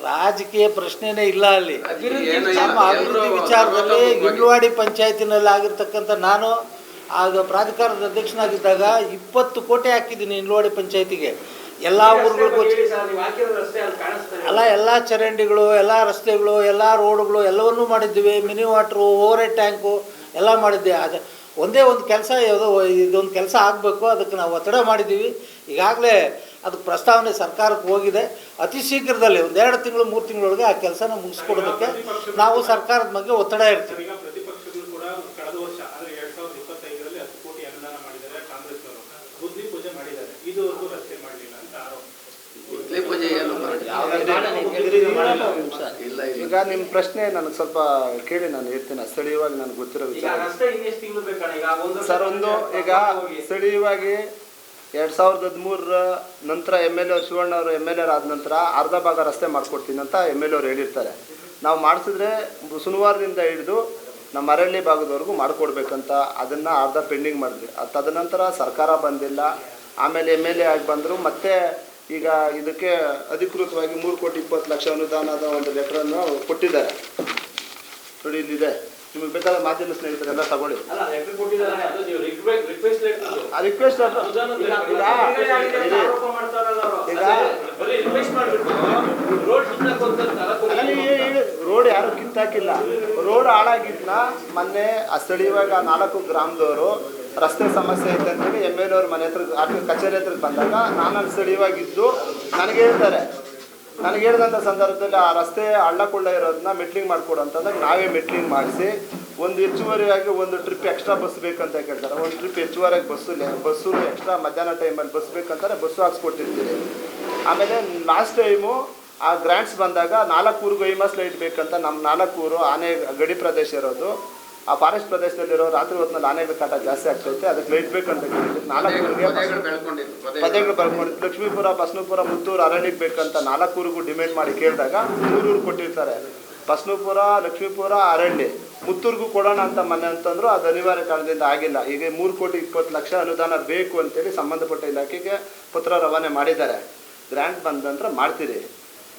ರಾಜಕೀಯ ಪ್ರಶ್ನೆನೇ ಇಲ್ಲ ಅಲ್ಲಿ. ನಮ್ಮ ಅಭಿವೃದ್ಧಿ ವಿಚಾರದಲ್ಲಿ ಇಂಗ್ಲವಾಡಿ ಪಂಚಾಯತಿನಲ್ಲಿ ಆಗಿರ್ತಕ್ಕಂಥ ನಾನು ಅದು ಪ್ರಾಧಿಕಾರದ ಅಧ್ಯಕ್ಷನಾಗಿದ್ದಾಗ 20 ಕೋಟಿ ಹಾಕಿದ್ದೀನಿ ಇಂಗ್ಲವಾಡಿ ಪಂಚಾಯತಿಗೆ. ಎಲ್ಲ ಊರುಗಳಿಗೂ ಎಲ್ಲ ಚರಂಡಿಗಳು, ಎಲ್ಲ ರಸ್ತೆಗಳು, ಎಲ್ಲ ರೋಡ್ಗಳು ಎಲ್ಲವನ್ನೂ ಮಾಡಿದ್ದೀವಿ. Mini water, over head tank ಎಲ್ಲ ಮಾಡಿದ್ದೆ. ಅದು ಒಂದೇ ಒಂದು ಕೆಲಸ, ಇದೊಂದು ಕೆಲಸ ಆಗಬೇಕು, ಅದಕ್ಕೆ ನಾವು ಒತ್ತಡ ಮಾಡಿದ್ದೀವಿ. ಈಗಾಗಲೇ ಅದಕ್ಕೆ ಪ್ರಸ್ತಾವನೆ ಸರ್ಕಾರಕ್ಕೆ ಹೋಗಿದೆ. ಅತಿ ಶೀಘ್ರದಲ್ಲಿ 1-2 ತಿಂಗಳು 3 ತಿಂಗಳೊಳಗೆ ಆ ಕೆಲಸನ ಮುಗಿಸ್ಕೊಡೋದಕ್ಕೆ ನಾವು ಸರ್ಕಾರದ ಬಗ್ಗೆ ಒತ್ತಡ ಇರ್ತೀವಿ. ಪ್ರತಿಪಕ್ಷಗಳು ಕೂಡ ಕಳೆದ ವರ್ಷ ಅಂದರೆ 2025ರಲ್ಲಿ 10 ಕೋಟಿ ಅನುದಾನ ಮಾಡಿದ್ದಾರೆ ಕಾಂಗ್ರೆಸ್ನವರು. ಬುದ್ಧಿ ಪೂಜೆ ಮಾಡಿದ್ದಾರೆ, ಇದುವರೆಗೂ ರಸ್ತೆ ಮಾಡಲಿಲ್ಲ ಅಂತ ಆರೋಪ. ಈಗ ನಿಮ್ಮ ಪ್ರಶ್ನೆ ನನಗೆ ಸ್ವಲ್ಪ ಕೇಳಿ, ನಾನು ಹೇಳ್ತೀನಿ. ಸ್ಥಳೀಯವಾಗಿ ನನಗೆ ಗೊತ್ತಿರೋ ವಿಚಾರ ಸರ್. ಈಗ ಸ್ಥಳೀಯವಾಗಿ 2013 ನಂತರ MLA ಶಿವಣ್ಣ ಅವರು MLA ಆದ ನಂತರ ಅರ್ಧ ಭಾಗ ರಸ್ತೆ ಮಾಡಿಕೊಡ್ತೀನಿ ಅಂತ MLA ಅವರು ಹೇಳಿರ್ತಾರೆ. ನಾವು ಮಾಡಿಸಿದ್ರೆ ಶನಿವಾರದಿಂದ ಹಿಡಿದು ನಮ್ಮ ಅರಳ್ಳಿ ಭಾಗದವರೆಗೂ ಮಾಡಿಕೊಡ್ಬೇಕಂತ ಅದನ್ನು ಅರ್ಧ ಪೆಂಡಿಂಗ್ ಮಾಡಿದ್ವಿ. ತದನಂತರ ಸರ್ಕಾರ ಬಂದಿಲ್ಲ. ಆಮೇಲೆ MLA ಆಗಿ ಬಂದರು. ಮತ್ತೆ ಈಗ ಇದಕ್ಕೆ ಅಧಿಕೃತವಾಗಿ 3,20,00,000 ಅನುದಾನದ ಒಂದು ಲೆಟ್ರನ್ನು ಕೊಟ್ಟಿದ್ದಾರೆ. ನೋಡಿ ಇಲ್ಲಿದೆ, ನಿಮಗೆ ಬೇಕಾದ ಮಾಧ್ಯಮ ಸ್ನೇಹಿತರೆಲ್ಲ ತಗೊಳ್ಳಿ. ರಿಕ್ವೆಸ್ಟ್ ರೋಡ್ ಯಾರು ಕಿತ್ತಾಕಿಲ್ಲ. ರೋಡ್ ಹಾಳಾಗಿದ್ನ ಮೊನ್ನೆ ಸ್ಥಳೀಯವಾಗಿ 4 ಗ್ರಾಮದವರು ರಸ್ತೆ ಸಮಸ್ಯೆ ಐತೆ ಅಂತೇಳಿ MLA ಅವ್ರ ಮನೆ ಹತ್ರ ಕಚೇರಿ ಹತ್ರಕ್ಕೆ ಬಂದಾಗ ನಾನು ಸ್ಥಳೀಯವಾಗಿದ್ದು ನನಗೆ ಹೇಳ್ತಾರೆ. ನನಗೆ ಹೇಳಿದಂಥ ಸಂದರ್ಭದಲ್ಲಿ ಆ ರಸ್ತೆ ಹಳ್ಳ ಕೊಳ್ಳ ಇರೋದನ್ನ ಮೆಟ್ಲಿಂಗ್ ಮಾಡಿಕೊಡು ಅಂತಂದಾಗ ನಾವೇ ಮೆಟ್ಲಿಂಗ್ ಮಾಡಿಸಿ ಒಂದು ಹೆಚ್ಚುವರಿಯಾಗಿ ಒಂದು ಟ್ರಿಪ್ ಎಕ್ಸ್ಟ್ರಾ ಬಸ್ ಬೇಕಂತ ಕೇಳ್ತಾರೆ. ಒಂದು ಟ್ರಿಪ್ ಹೆಚ್ಚುವರಿಯಾಗಿ ಬಸ್ಸು ಎಕ್ಸ್ಟ್ರಾ ಮಧ್ಯಾಹ್ನ ಟೈಮಲ್ಲಿ ಬಸ್ ಬೇಕಂತಾರೆ, ಬಸ್ಸು ಹಾಕ್ಸ್ಕೊಟ್ಟಿರ್ತೀರಿ. ಆಮೇಲೆ ಲಾಸ್ಟ್ ಟೈಮು ಆ ಗ್ರ್ಯಾಂಟ್ಸ್ ಬಂದಾಗ 4 ಊರಿಗೂ ಐಮಾಸ್ ಲೈಟ್ ಬೇಕಂತ ನಮ್ಮ 4 ಊರು ಆನೆ ಗಡಿ ಪ್ರದೇಶ ಇರೋದು. ಆ ಫಾರೆಸ್ಟ್ ಪ್ರದೇಶದಲ್ಲಿರೋ ರಾತ್ರಿ ಹೊತ್ತಿನಲ್ಲಿ ಆನೆಗಳ ಕಾಟ ಜಾಸ್ತಿ ಆಗ್ತೈತೆ, ಅದಕ್ಕೆ ಲೈಟ್ ಬೇಕಂತ ಕೇಳಿದ್ರು. 4 ಊರಿಗೆ ಪದ್ಯಗಳು ಬೆಳ್ಕೊಂಡಿದ್ದು. ಲಕ್ಷ್ಮೀಪುರ, ಬಸನಪುರ, ಮುತ್ತೂರು, ಅರಣ್ಯಕ್ಕೆ ಬೇಕಂತ 4 ಊರಿಗೂ ಡಿಮ್ಯಾಂಡ್ ಮಾಡಿ ಕೇಳಿದಾಗ 3 ಊರು ಕೊಟ್ಟಿರ್ತಾರೆ. ಬಸನಪುರ, ಲಕ್ಷ್ಮೀಪುರ, ಅರಣ್ಯ, ಮುತ್ತೂರಿಗೂ ಕೊಡೋಣ ಅಂತ ಮೊನ್ನೆ ಅಂತಂದ್ರು. ಅದು ಅನಿವಾರ್ಯ ಕಾರಣದಿಂದ ಆಗಿಲ್ಲ. ಈಗ 3,20,00,000 ಅನುದಾನ ಬೇಕು ಅಂತೇಳಿ ಸಂಬಂಧಪಟ್ಟ ಇಲಾಖೆಗೆ ಪತ್ರ ರವಾನೆ ಮಾಡಿದ್ದಾರೆ. ಗ್ರ್ಯಾಂಟ್ ಬಂದ ನಂತರ ಮಾಡ್ತೀರಿ.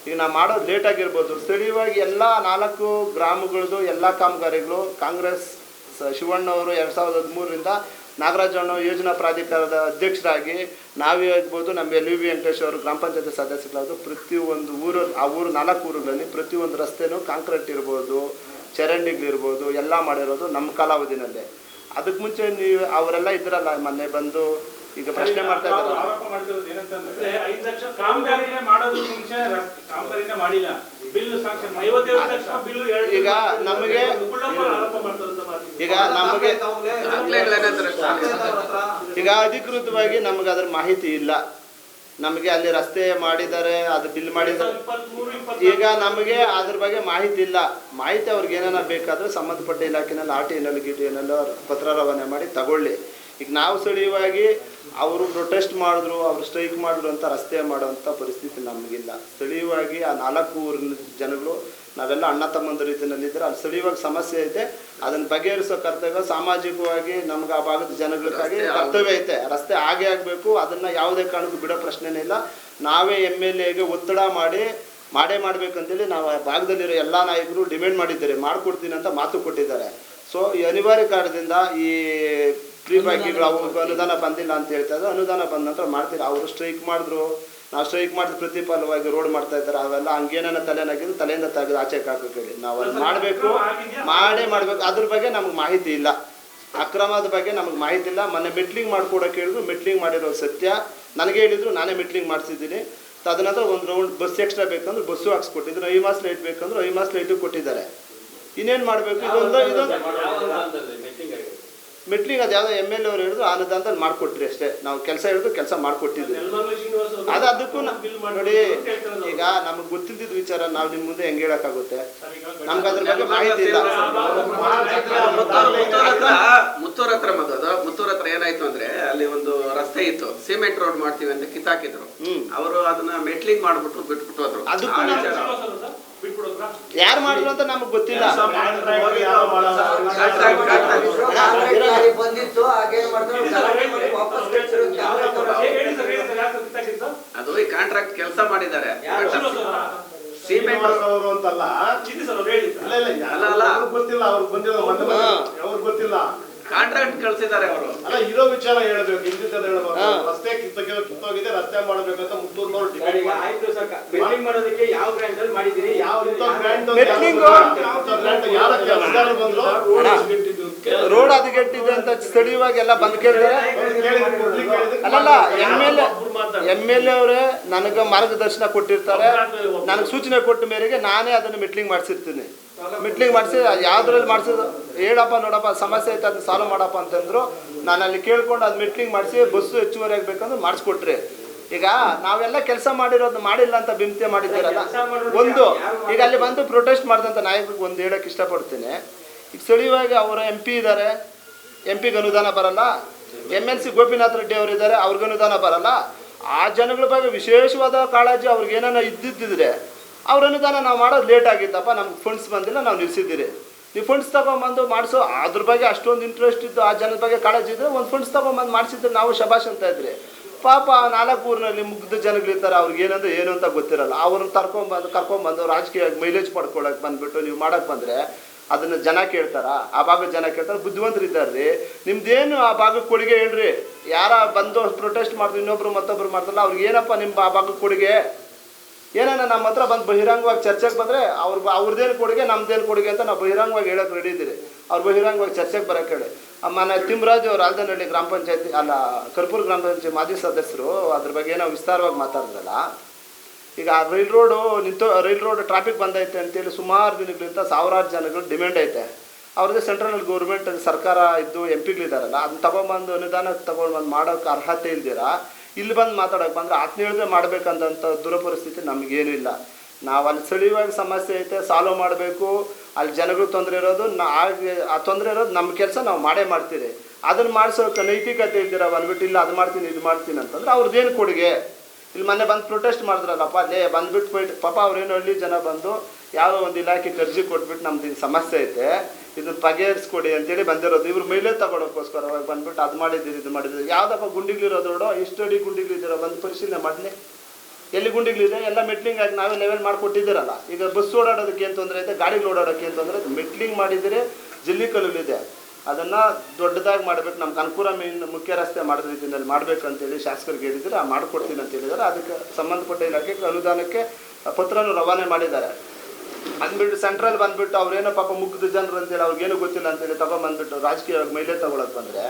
ಈಗ ನಾವು ಮಾಡೋದು ಲೇಟ್ ಆಗಿರ್ಬೋದು. ಸ್ಥಳೀಯವಾಗಿ ಎಲ್ಲ 4 ಗ್ರಾಮಗಳದ್ದು ಎಲ್ಲ ಕಾಮಗಾರಿಗಳು ಕಾಂಗ್ರೆಸ್ ಶಿವಣ್ಣವರು 2013ರಿಂದ ನಾಗರಾಜಣ್ಣ ಯೋಜನಾ ಪ್ರಾಧಿಕಾರದ ಅಧ್ಯಕ್ಷರಾಗಿ ನಾವೇ ಆಗ್ಬೋದು, ನಮ್ಮ LVB ವೆಂಕಟೇಶ್ ಅವರು ಗ್ರಾಮ ಪಂಚಾಯತಿ ಸದಸ್ಯರಾದ್ರು. ಪ್ರತಿಯೊಂದು ಊರು, ಆ ಊರು 4 ಊರುಗಳಲ್ಲಿ ಪ್ರತಿಯೊಂದು ರಸ್ತೆನೂ ಕಾಂಕ್ರೀಟ್ ಇರ್ಬೋದು, ಚರಂಡಿಗಳಿರ್ಬೋದು, ಎಲ್ಲ ಮಾಡಿರೋದು ನಮ್ಮ ಕಾಲಾವಧಿನಲ್ಲೇ. ಅದಕ್ಕೆ ಮುಂಚೆ ನೀವು ಅವರೆಲ್ಲ ಇದ್ರಲ್ಲ, ಮೊನ್ನೆ ಬಂದು ಈಗ ಪ್ರಶ್ನೆ ಮಾಡ್ತಾ ಇದ್ದಾರೆ. ಆರೋಪ ಮಾಡ್ತಿರೋದು ಏನಂತಂದ್ರೆ 5 ಲಕ್ಷ ಕಾಮಗಾರಿನೇ ಮಾಡೋದು ಮುಂಚೆ ಕಾಮಗಾರಿನೇ ಮಾಡಿಲ್ಲ, ಬಿಲ್ ಸಾಂಕ್ಷನ್ 55 ಲಕ್ಷ ಬಿಲ್. ಈಗ ನಮಗೆ ಅಧಿಕೃತವಾಗಿ ನಮಗೆ ಅದ್ರ ಮಾಹಿತಿ ಇಲ್ಲ. ನಮಗೆ ಅಲ್ಲಿ ರಸ್ತೆ ಮಾಡಿದ್ದಾರೆ, ಅದು ಬಿಲ್ ಮಾಡಿದ್ದಾರೆ. ಈಗ ನಮಗೆ ಅದ್ರ ಬಗ್ಗೆ ಮಾಹಿತಿ ಇಲ್ಲ. ಮಾಹಿತಿ ಅವ್ರಿಗೆ ಏನಾರ ಬೇಕಾದ್ರೆ ಸಂಬಂಧಪಟ್ಟ ಇಲಾಖೆನಲ್ಲಿ RTNL GTNL ಪತ್ರ ರವಾನೆ ಮಾಡಿ ತಗೊಳ್ಳಿ. ಈಗ ನಾವು ಸ್ಥಳೀಯವಾಗಿ ಅವರು ಪ್ರೊಟೆಸ್ಟ್ ಮಾಡಿದ್ರು, ಅವರು ಸ್ಟ್ರೈಕ್ ಮಾಡಿದ್ರು ಅಂತ ರಸ್ತೆ ಮಾಡೋವಂಥ ಪರಿಸ್ಥಿತಿ ನಮಗಿಲ್ಲ. ಸ್ಥಳೀಯವಾಗಿ ಆ 4 ಊರಿನ ಜನಗಳು ನಾವೆಲ್ಲ ಅಣ್ಣ ತಮ್ಮಂದ ರೀತಿಯಲ್ಲಿದ್ದರೆ ಅಲ್ಲಿ ಸ್ಥಳೀಯವಾಗಿ ಸಮಸ್ಯೆ ಐತೆ. ಅದನ್ನ ಬಗೆಹರಿಸೋ ಕರ್ತವ್ಯ ಸಾಮಾಜಿಕವಾಗಿ ನಮ್ಗೆ ಆ ಭಾಗದ ಜನಗಳಿಗಾಗಿ ಕರ್ತವ್ಯ ಐತೆ. ರಸ್ತೆ ಆಗೇ ಆಗಬೇಕು, ಅದನ್ನ ಯಾವುದೇ ಕಾರಣಕ್ಕೂ ಬಿಡೋ ಪ್ರಶ್ನೆನೇ ಇಲ್ಲ. ನಾವೇ MLAಗೆ ಒತ್ತಡ ಮಾಡೇ ಮಾಡ್ಬೇಕಂತೇಳಿ ನಾವು ಆ ಭಾಗದಲ್ಲಿರೋ ಎಲ್ಲ ನಾಯಕರು ಡಿಮ್ಯಾಂಡ್ ಮಾಡಿದ್ದಾರೆ, ಮಾಡಿಕೊಡ್ತೀನಿ ಅಂತ ಮಾತು ಕೊಟ್ಟಿದ್ದಾರೆ. ಸೊ ಈ ಅನಿವಾರ್ಯ ಕಾರಣದಿಂದ ಈ ಫ್ರೀ ಬಾಕಿಗಳು ಅವ್ರಿಗೆ ಅನುದಾನ ಬಂದಿಲ್ಲ ಅಂತ ಹೇಳ್ತಾ ಇದ್ದಾರೆ. ಅನುದಾನ ಬಂದ ನಂತರ ಮಾಡ್ತೀರಾ. ಅವರು ಸ್ಟ್ರೈಕ್ ಮಾಡಿದ್ರು, ನಾವು ಸ್ಟ್ರೈಕ್ ಮಾಡಿದ ಪ್ರತಿಫಲವಾಗಿ ರೋಡ್ ಮಾಡ್ತಾ ಇದ್ದಾರೆ. ಅವೆಲ್ಲ ಹಂಗೇನ ತಲೆನಾಗಿದ್ದು ತಲೆಯಿಂದ ತೆಗೆದು ಆಚೆ ಹಾಕೋಕೆ ನಾವು ಅದು ಮಾಡಬೇಕು, ಮಾಡಬೇಕು. ಅದ್ರ ಬಗ್ಗೆ ನಮ್ಗೆ ಮಾಹಿತಿ ಇಲ್ಲ, ಅಕ್ರಮದ ಬಗ್ಗೆ ನಮಗೆ ಮಾಹಿತಿ ಇಲ್ಲ. ಮೊನ್ನೆ ಮೆಟ್ಲಿಂಗ್ ಮಾಡ್ಕೊಡೋಕೆ ಹೇಳಿದ್ರು, ಮೆಟ್ಲಿಂಗ್ ಮಾಡಿರೋ ಸತ್ಯ. ನನಗೆ ಹೇಳಿದ್ರು, ನಾನೇ ಮೆಟ್ಲಿಂಗ್ ಮಾಡಿಸಿದ್ದೀನಿ. ತದನಂತರ ಒಂದು ರೌಂಡ್ ಬಸ್ ಎಕ್ಸ್ಟ್ರಾ ಬೇಕಂದ್ರೆ ಬಸ್ಸು ಹಾಕ್ಸ್ಕೊಟ್ಟಿದ್ರು, 5 ಮಾಸ್ ಲೈಟ್ ಬೇಕಂದ್ರೆ 5 ಮಾಸ್ ಲೈಟು ಕೊಟ್ಟಿದ್ದಾರೆ. ಇನ್ನೇನು ಮಾಡಬೇಕು? ಇದೊಂದು ಮೆಟ್ಲಿಂಗ್ ಅದು ಯಾವುದೋ MLA ಅವರು ಹೇಳಿದ್ರು ಅನುದಾನದಲ್ಲಿ ಮಾಡಿಕೊಟ್ರಿ ಅಷ್ಟೇ. ನಾವು ಕೆಲಸ ಹೇಳಿದ್ರು ಕೆಲಸ ಮಾಡಿಕೊಟ್ಟಿದ್ವಿ. ಅದಕ್ಕೂ ನೋಡಿ, ಈಗ ನಮಗೆ ಗೊತ್ತಿದ್ದಿದ್ದು ವಿಚಾರ ನಾವು ನಿಮ್ಮ ಮುಂದೆ ಹೆಂಗೆ ಹೇಳೋಕ್ಕಾಗುತ್ತೆ? ನಮ್ಗೆ ಅದ್ರ ಬಗ್ಗೆ ಮಾಹಿತಿ ಇಲ್ಲ. ಮುತ್ತೂರ್ ಹತ್ರ ಏನಾಯ್ತು ಅಂದ್ರೆ ಅಲ್ಲಿ ಒಂದು ರಸ್ತೆ ಇತ್ತು, ಸಿಮೆಂಟ್ ರೋಡ್ ಮಾಡ್ತೀವಿ ಅಂತ ಕಿತ್ತಾಕಿದ್ರು. ಅವರು ಅದನ್ನ ಮೆಟ್ಲಿಂಗ್ ಮಾಡ್ಬಿಟ್ಟು ಬಿಟ್ಬಿಟ್ಟು ಹೋದ್ರು. ಅದಕ್ಕೂ ಯಾರು ಮಾಡಿದ್ರು ಅಂತ ನಮಗೆ ಗೊತ್ತಿಲ್ಲ. ಅದು ಈ ಕಾಂಟ್ರಾಕ್ಟ್ ಕೆಲಸ ಮಾಡಿದ್ದಾರೆ. ಸಿಮೆಂಟ್ ಅವರು ಅಂತಲ್ಲ, ಗೊತ್ತಿಲ್ಲ ಅವ್ರಿಗೆ ಬಂದಿಲ್ಲ, ಅವ್ರಿಗೆ ಗೊತ್ತಿಲ್ಲ. ಕಾಂಟ್ರಾಕ್ಟ್ ಕಳ್ಸಿದ್ದಾರೆ ಅವರು. ಅಲ್ಲ, ಇರೋ ವಿಚಾರ ಹೇಳ್ಬೇಕು, ಹಿಂದಿದ್ದನ್ನು ಹೇಳ್ಬೇಕು. ರಸ್ತೆ ಕಿತ್ತೋಗಿದೆ, ರಸ್ತೆ ಮಾಡ್ಬೇಕಂತ ಮುತ್ತೂರ್ನವ್ರು ಡಿಮ್ಯಾಂಡ್ ಮಾಡೋದಕ್ಕೆ ಯಾವ ಗ್ರ್ಯಾಂಡ್ ಅಲ್ಲಿ ಮಾಡಿದೀನಿ, ಯಾವ ಯಾರ ಕೆಲಸಗಾರರು ಬಂದ್ರು ರೋಡ್ ಹದಗೆಟ್ಟಿದೆ ಅಂತ ಸ್ಥಳೀಯವಾಗಿ ಎಲ್ಲ ಬಂದ್ ಕೇಳಿದ್ರೆ ಅಲ್ಲಲ್ಲ, MLA ಅವರೇ ನನಗೆ ಮಾರ್ಗದರ್ಶನ ಕೊಟ್ಟಿರ್ತಾರೆ. ನನಗೆ ಸೂಚನೆ ಕೊಟ್ಟ ಮೇರೆಗೆ ನಾನೇ ಅದನ್ನು ಮೆಟ್ಲಿಂಗ್ ಮಾಡಿಸಿರ್ತೀನಿ. ಮೆಟ್ಲಿಂಗ್ ಮಾಡಿಸಿ ಯಾವ್ದ್ರಲ್ಲಿ ಮಾಡಿಸಿದ್ರು, ಹೇಳಪ್ಪ ನೋಡಪ್ಪ ಸಮಸ್ಯೆ ಐತೆ ಅದನ್ನ ಸಾಲ್ವ್ ಮಾಡಪ್ಪ ಅಂತಂದ್ರು. ನಾನು ಅಲ್ಲಿ ಕೇಳ್ಕೊಂಡು ಅದು ಮೆಟ್ಲಿಂಗ್ ಮಾಡಿಸಿ ಬಸ್ಸು ಹೆಚ್ಚುವರಿ ಆಗ್ಬೇಕಂದ್ರೆ ಮಾಡಿಸ್ಕೊಟ್ರಿ. ಈಗ ನಾವೆಲ್ಲ ಕೆಲಸ ಮಾಡಿರೋದು ಮಾಡಿಲ್ಲ ಅಂತ ಬಿಂಬತೆ ಮಾಡಿದ್ದೀರಲ್ಲ. ಒಂದು ಈಗ ಅಲ್ಲಿ ಬಂದು ಪ್ರೊಟೆಸ್ಟ್ ಮಾಡಿದಂಥ ನಾಯಕರಿಗೆ ಒಂದು ಹೇಳೋಕೆ ಇಷ್ಟಪಡ್ತೀನಿ. ಈಗ ಸ್ಥಳೀಯವಾಗಿ ಅವರ MP ಇದ್ದಾರೆ, MP ಗೆ ಅನುದಾನ ಬರಲ್ಲ. MLC ಗೋಪಿನಾಥ್ ರೆಡ್ಡಿ ಅವರು ಇದ್ದಾರೆ, ಅವ್ರಿಗೆ ಅನುದಾನ ಬರಲ್ಲ. ಆ ಜನಗಳ ಬಗ್ಗೆ ವಿಶೇಷವಾದ ಕಾಳಜಿ ಅವ್ರಿಗೆ ಏನಾನ ಇದ್ದಿದ್ದಿದ್ರೆ ಅವ್ರ ಅನುದಾನ ನಾವು ಮಾಡೋದು ಲೇಟ್ ಆಗಿದ್ದಪ್ಪ, ನಮ್ಗೆ ಫಂಡ್ಸ್ ಬಂದಿಲ್ಲ, ನಾವು ನಿಲ್ಲಿಸಿದ್ದೀರಿ. ನೀವು ಫಂಡ್ಸ್ ತೊಗೊಂಬಂದು ಮಾಡಿಸೋ ಅದ್ರ ಬಗ್ಗೆ ಅಷ್ಟೊಂದು ಇಂಟ್ರೆಸ್ಟ್ ಇದ್ದು ಆ ಜನದ ಬಗ್ಗೆ ಕಾಳಜಿ ಇದ್ದರೆ ಒಂದು ಫಂಡ್ಸ್ ತೊಗೊಂಬಂದು ಮಾಡಿಸಿದ್ರೆ ನಾವು ಶಬಾಷ್ ಅಂತ ಇದ್ರಿ. ಪಾಪ 4 ಊರಿನಲ್ಲಿ ಮುಗ್ಧ ಜನಗಳಿರ್ತಾರೆ, ಅವ್ರಿಗೆ ಏನಂದ್ರೆ ಏನು ಅಂತ ಗೊತ್ತಿರಲ್ಲ. ಅವ್ರನ್ನ ಕರ್ಕೊಂಬಂದು ರಾಜಕೀಯವಾಗಿ ಮೈಲೇಜ್ ಪಡ್ಕೊಳಕ್ಕೆ ಬಂದುಬಿಟ್ಟು ನೀವು ಮಾಡೋಕ್ಕೆ ಬಂದರೆ ಅದನ್ನು ಜನ ಕೇಳ್ತಾರ? ಆ ಭಾಗದ ಜನ ಕೇಳ್ತಾರೆ? ಬುದ್ಧಿವಂತರು ಇದ್ದಾರ್ರಿ. ನಿಮ್ದೇನು ಆ ಭಾಗಕ್ಕೆ ಕೊಡುಗೆ ಹೇಳ್ರಿ. ಯಾರ ಬಂದು ಪ್ರೊಟೆಸ್ಟ್ ಮಾಡಿದ್ರು, ಇನ್ನೊಬ್ರು ಮತ್ತೊಬ್ರು ಮಾಡ್ತಾರಲ್ಲ, ಅವ್ರಿಗೆ ಏನಪ್ಪ ನಿಮ್ಮ ಆ ಭಾಗಕ್ಕೆ ಕೊಡುಗೆ? ಏನಾನ ನಮ್ಮ ಹತ್ರ ಬಂದು ಬಹಿರಂಗವಾಗಿ ಚರ್ಚೆಗೆ ಬಂದರೆ ಅವ್ರದ್ದೇನು ಕೊಡುಗೆ ನಮ್ದೇನು ಕೊಡುಗೆ ಅಂತ ನಾವು ಬಹಿರಂಗವಾಗಿ ಹೇಳೋಕೆ ರೆಡಿ ಇದ್ದೀರಿ. ಅವ್ರು ಬಹಿರಂಗವಾಗಿ ಚರ್ಚೆಗೆ ಬರೋಕ್ಕೆ ಹೇಳಿ. ಮನೆ ತಿಮ್ಮರಾಜ್ ಅವರು ಆಲ್ದನಹಳ್ಳಿ ಗ್ರಾಮ ಪಂಚಾಯತಿ ಅಲ್ಲ ಕರ್ಪೂರ್ ಗ್ರಾಮ ಪಂಚಾಯತಿ ಮಾಜಿ ಸದಸ್ಯರು ಅದ್ರ ಬಗ್ಗೆ ಏನೋ ವಿಸ್ತಾರವಾಗಿ ಮಾತಾಡಿದ್ರಲ್ಲ. ಈಗ ರೈಲ್ ರೋಡ್ ಟ್ರಾಫಿಕ್ ಬಂದೈತೆ ಅಂತೇಳಿ ಸುಮಾರು ದಿನಗಳಿಂದ ಸಾವಿರಾರು ಜನಗಳು ಡಿಮ್ಯಾಂಡ್ ಐತೆ. ಅವ್ರದ್ದೇ ಸೆಂಟ್ರಲ್ ಗೌರ್ಮೆಂಟ್ ಸರ್ಕಾರ ಇದ್ದು MPಗಳಿದ್ದಾರಲ್ಲ, ಅದನ್ನ ತೊಗೊಂಬಂದು ಅನುದಾನ ತೊಗೊಂಡ್ಬಂದು ಮಾಡೋಕ್ಕೆ ಅರ್ಹತೆ ಇಲ್ದಿರಾ ಇಲ್ಲಿ ಬಂದು ಮಾತಾಡೋಕೆ ಬಂದರೆ ಆತ್ಮೀಯತೆ ಮಾಡಬೇಕಂದಂಥ ದುರಪರಿಸ್ಥಿತಿ ನಮಗೇನು ಇಲ್ಲ. ನಾವು ಅಲ್ಲಿ ಸ್ಥಳೀಯವಾಗಿ ಸಮಸ್ಯೆ ಐತೆ, ಸಾಲ್ವ್ ಮಾಡಬೇಕು. ಅಲ್ಲಿ ಜನಗಳು ತೊಂದರೆ ಇರೋದು ಆ ತೊಂದರೆ ಇರೋದು ನಮ್ಮ ಕೆಲಸ ನಾವು ಮಾಡೇ ಮಾಡ್ತೀರಿ. ಅದನ್ನು ಮಾಡಿಸೋಕೆ ನೈತಿಕತೆ ಇದ್ದೀರಾ ಬಂದ್ಬಿಟ್ಟು ಇಲ್ಲ ಅದು ಮಾಡ್ತೀನಿ ಇದು ಮಾಡ್ತೀನಿ ಅಂತಂದ್ರೆ ಅವ್ರದ್ದೇನು ಕೊಡುಗೆ? ಇಲ್ಲಿ ಮೊನ್ನೆ ಬಂದು ಪ್ರೊಟೆಸ್ಟ್ ಮಾಡಿದ್ರಲ್ಲಪ್ಪ, ಅಲ್ಲೇ ಬಂದುಬಿಟ್ಟು ಪಾಪ ಅವ್ರೇನು ಹಳ್ಳಿ ಜನ ಬಂದು ಯಾವುದೋ ಒಂದು ಇಲಾಖೆಗೆ ಅರ್ಜಿ ಕೊಟ್ಬಿಟ್ಟು ನಮ್ದು ಇದು ಸಮಸ್ಯೆ ಐತೆ, ಇದನ್ನ ಬಗೆಹರಿಸ್ಕೊಡಿ ಅಂತೇಳಿ ಬಂದಿರೋದು. ಇವ್ರು ಮೈಲೇ ತಗೊಳೋಕ್ಕೋಸ್ಕರವಾಗಿ ಬಂದ್ಬಿಟ್ಟು ಅದು ಮಾಡಿದ್ದೀರಿ ಇದು ಮಾಡಿದ್ದೀರಿ. ಯಾವುದಪ್ಪ ಗುಂಡಿಗಳಿರೋದು ನೋಡೋ, ಇಷ್ಟು ಅಡಿ ಗುಂಡಿಗಳಿದ್ದೀರೋ ಬಂದು ಪರಿಶೀಲನೆ ಮಾಡಲಿ. ಎಲ್ಲಿ ಗುಂಡಿಗಳಿದೆ ಎಲ್ಲ ಮೆಟ್ಲಿಂಗ್ ಆಗಿ ನಾವೇ ಲೆವೆಲ್ ಮಾಡಿಕೊಟ್ಟಿದ್ದೀರಲ್ಲ. ಈಗ ಬಸ್ ಓಡಾಡೋದಕ್ಕೆ ಏನು ತೊಂದರೆ ಐತೆ, ಗಾಡಿಗಳು ಓಡಾಡೋಕ್ಕೆ ಏನು ತೊಂದರೆ ಐತೆ? ಮೆಟ್ಲಿಂಗ್ ಮಾಡಿದರೆ ಜಲ್ಲಿ ಕಲ್ಲುಲಿದೆ, ಅದನ್ನು ದೊಡ್ಡದಾಗಿ ಮಾಡಬೇಕು. ನಮ್ಗೆ ಅನುಕೂಲ ಮುಖ್ಯ ರಸ್ತೆ ಮಾಡಿದ ರೀತಿಯಲ್ಲಿ ಮಾಡಬೇಕು ಅಂತೇಳಿ ಶಾಸಕರಿಗೆ ಹೇಳಿದರೆ ಮಾಡಿಕೊಡ್ತೀನಿ ಅಂತ ಹೇಳಿದ್ದಾರೆ. ಅದಕ್ಕೆ ಸಂಬಂಧಪಟ್ಟ ಇಲಾಖೆಗೆ ಅನುದಾನಕ್ಕೆ ಪತ್ರನೂ ರವಾನೆ ಮಾಡಿದ್ದಾರೆ. ಅಂದ್ಬಿಟ್ಟು ಸೆಂಟ್ರಲ್ ಬಂದ್ಬಿಟ್ಟು ಅವ್ರೇನೋ ಪಾಪ ಮುಗ್ಧ ಜನರು ಅಂತೇಳಿ ಅವ್ರಿಗೇನು ಗೊತ್ತಿಲ್ಲ ಅಂತೇಳಿ ತಗೊಂಡ್ಬಂದ್ಬಿಟ್ಟು ರಾಜಕೀಯವಾಗಿ ಮೈಲೇ ತಗೊಳಕ್ ಬಂದ್ರೆ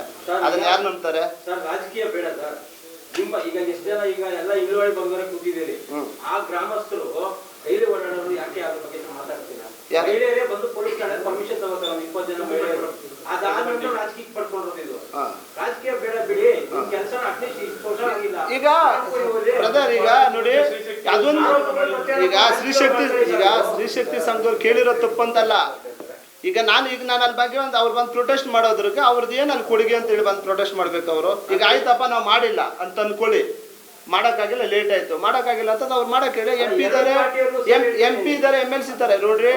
ಅದನ್ನ ಯಾರು ನಂಬ್ತಾರೆ? ಸರ್ ರಾಜಕೀಯ ಬೇಡ ಸರ್. ನಿಮ್ಮ ಈಗ ಎಷ್ಟು ಜನ ಈಗ ಎಲ್ಲ ಇಳುವರಿ ಬಂದರೆ ಕೂತಿದ್ದೀರಿ, ಆ ಗ್ರಾಮಸ್ಥರು ಕೈಲಿ ಓಡಾಡೋರು ಯಾಕೆ ಅದ್ರ ಬಗ್ಗೆ ಮಾತಾಡ್ತೀರಾ? ಮಹಿಳೆಯರೇ ಬಂದು ಪೊಲೀಸ್ ಠಾಣೆ ಪರ್ಮಿಷನ್ ತಗೋತಾರೆ, 20 ಜನ ಮಹಿಳೆಯರು. ಅದಾದ್ಮೇಲೆ ರಾಜಕೀಯಕ್ಕೆ ಪಡ್ಕೊಂಡಿರೋದು ಇದು. ರಾಜಕೀಯ ಬೇಡ ಬಿಡಿ, ಕೆಲಸ ಅಟ್ಲೀಸ್ಟ್ ಇಷ್ಟು ವರ್ಷ ಆಗಿಲ್ಲ. ಈಗ ಬ್ರದರ್ ಈಗ ನೋಡಿ ಅದೊಂದು ಈಗ ಸ್ತ್ರೀಶಕ್ತಿ ಸಂಘದವ್ರು ಕೇಳಿರೋ ತಪ್ಪಂತಲ್ಲ. ಈಗ ನಾನು ಅಲ್ಲಿ ಬಗ್ಗೆ ಒಂದು ಅವ್ರು ಬಂದು ಪ್ರೊಟೆಸ್ಟ್ ಮಾಡೋದ್ರಿಗೆ ಅವ್ರದ್ದು ಏನು ಅಲ್ಲಿ ಕೊಡುಗೆ ಅಂತೇಳಿ ಬಂದು ಪ್ರೊಟೆಸ್ಟ್ ಮಾಡ್ಬೇಕು ಅವರು. ಈಗ ಆಯ್ತಪ್ಪ ನಾವು ಮಾಡಿಲ್ಲ ಅಂತ ಅನ್ಕೊಳ್ಳಿ, ಮಾಡೋಕ್ಕಾಗಿಲ್ಲ, ಲೇಟ್ ಆಯಿತು. ಮಾಡೋಕ್ಕಾಗಿಲ್ಲ ಅಂತ ಅವ್ರು ಮಾಡೋಕೆ ಹೇಳಿ MP ಇದ್ದಾರೆ, MP ಇದ್ದಾರೆ, MLC ಇದ್ದಾರೆ. ನೋಡ್ರಿ,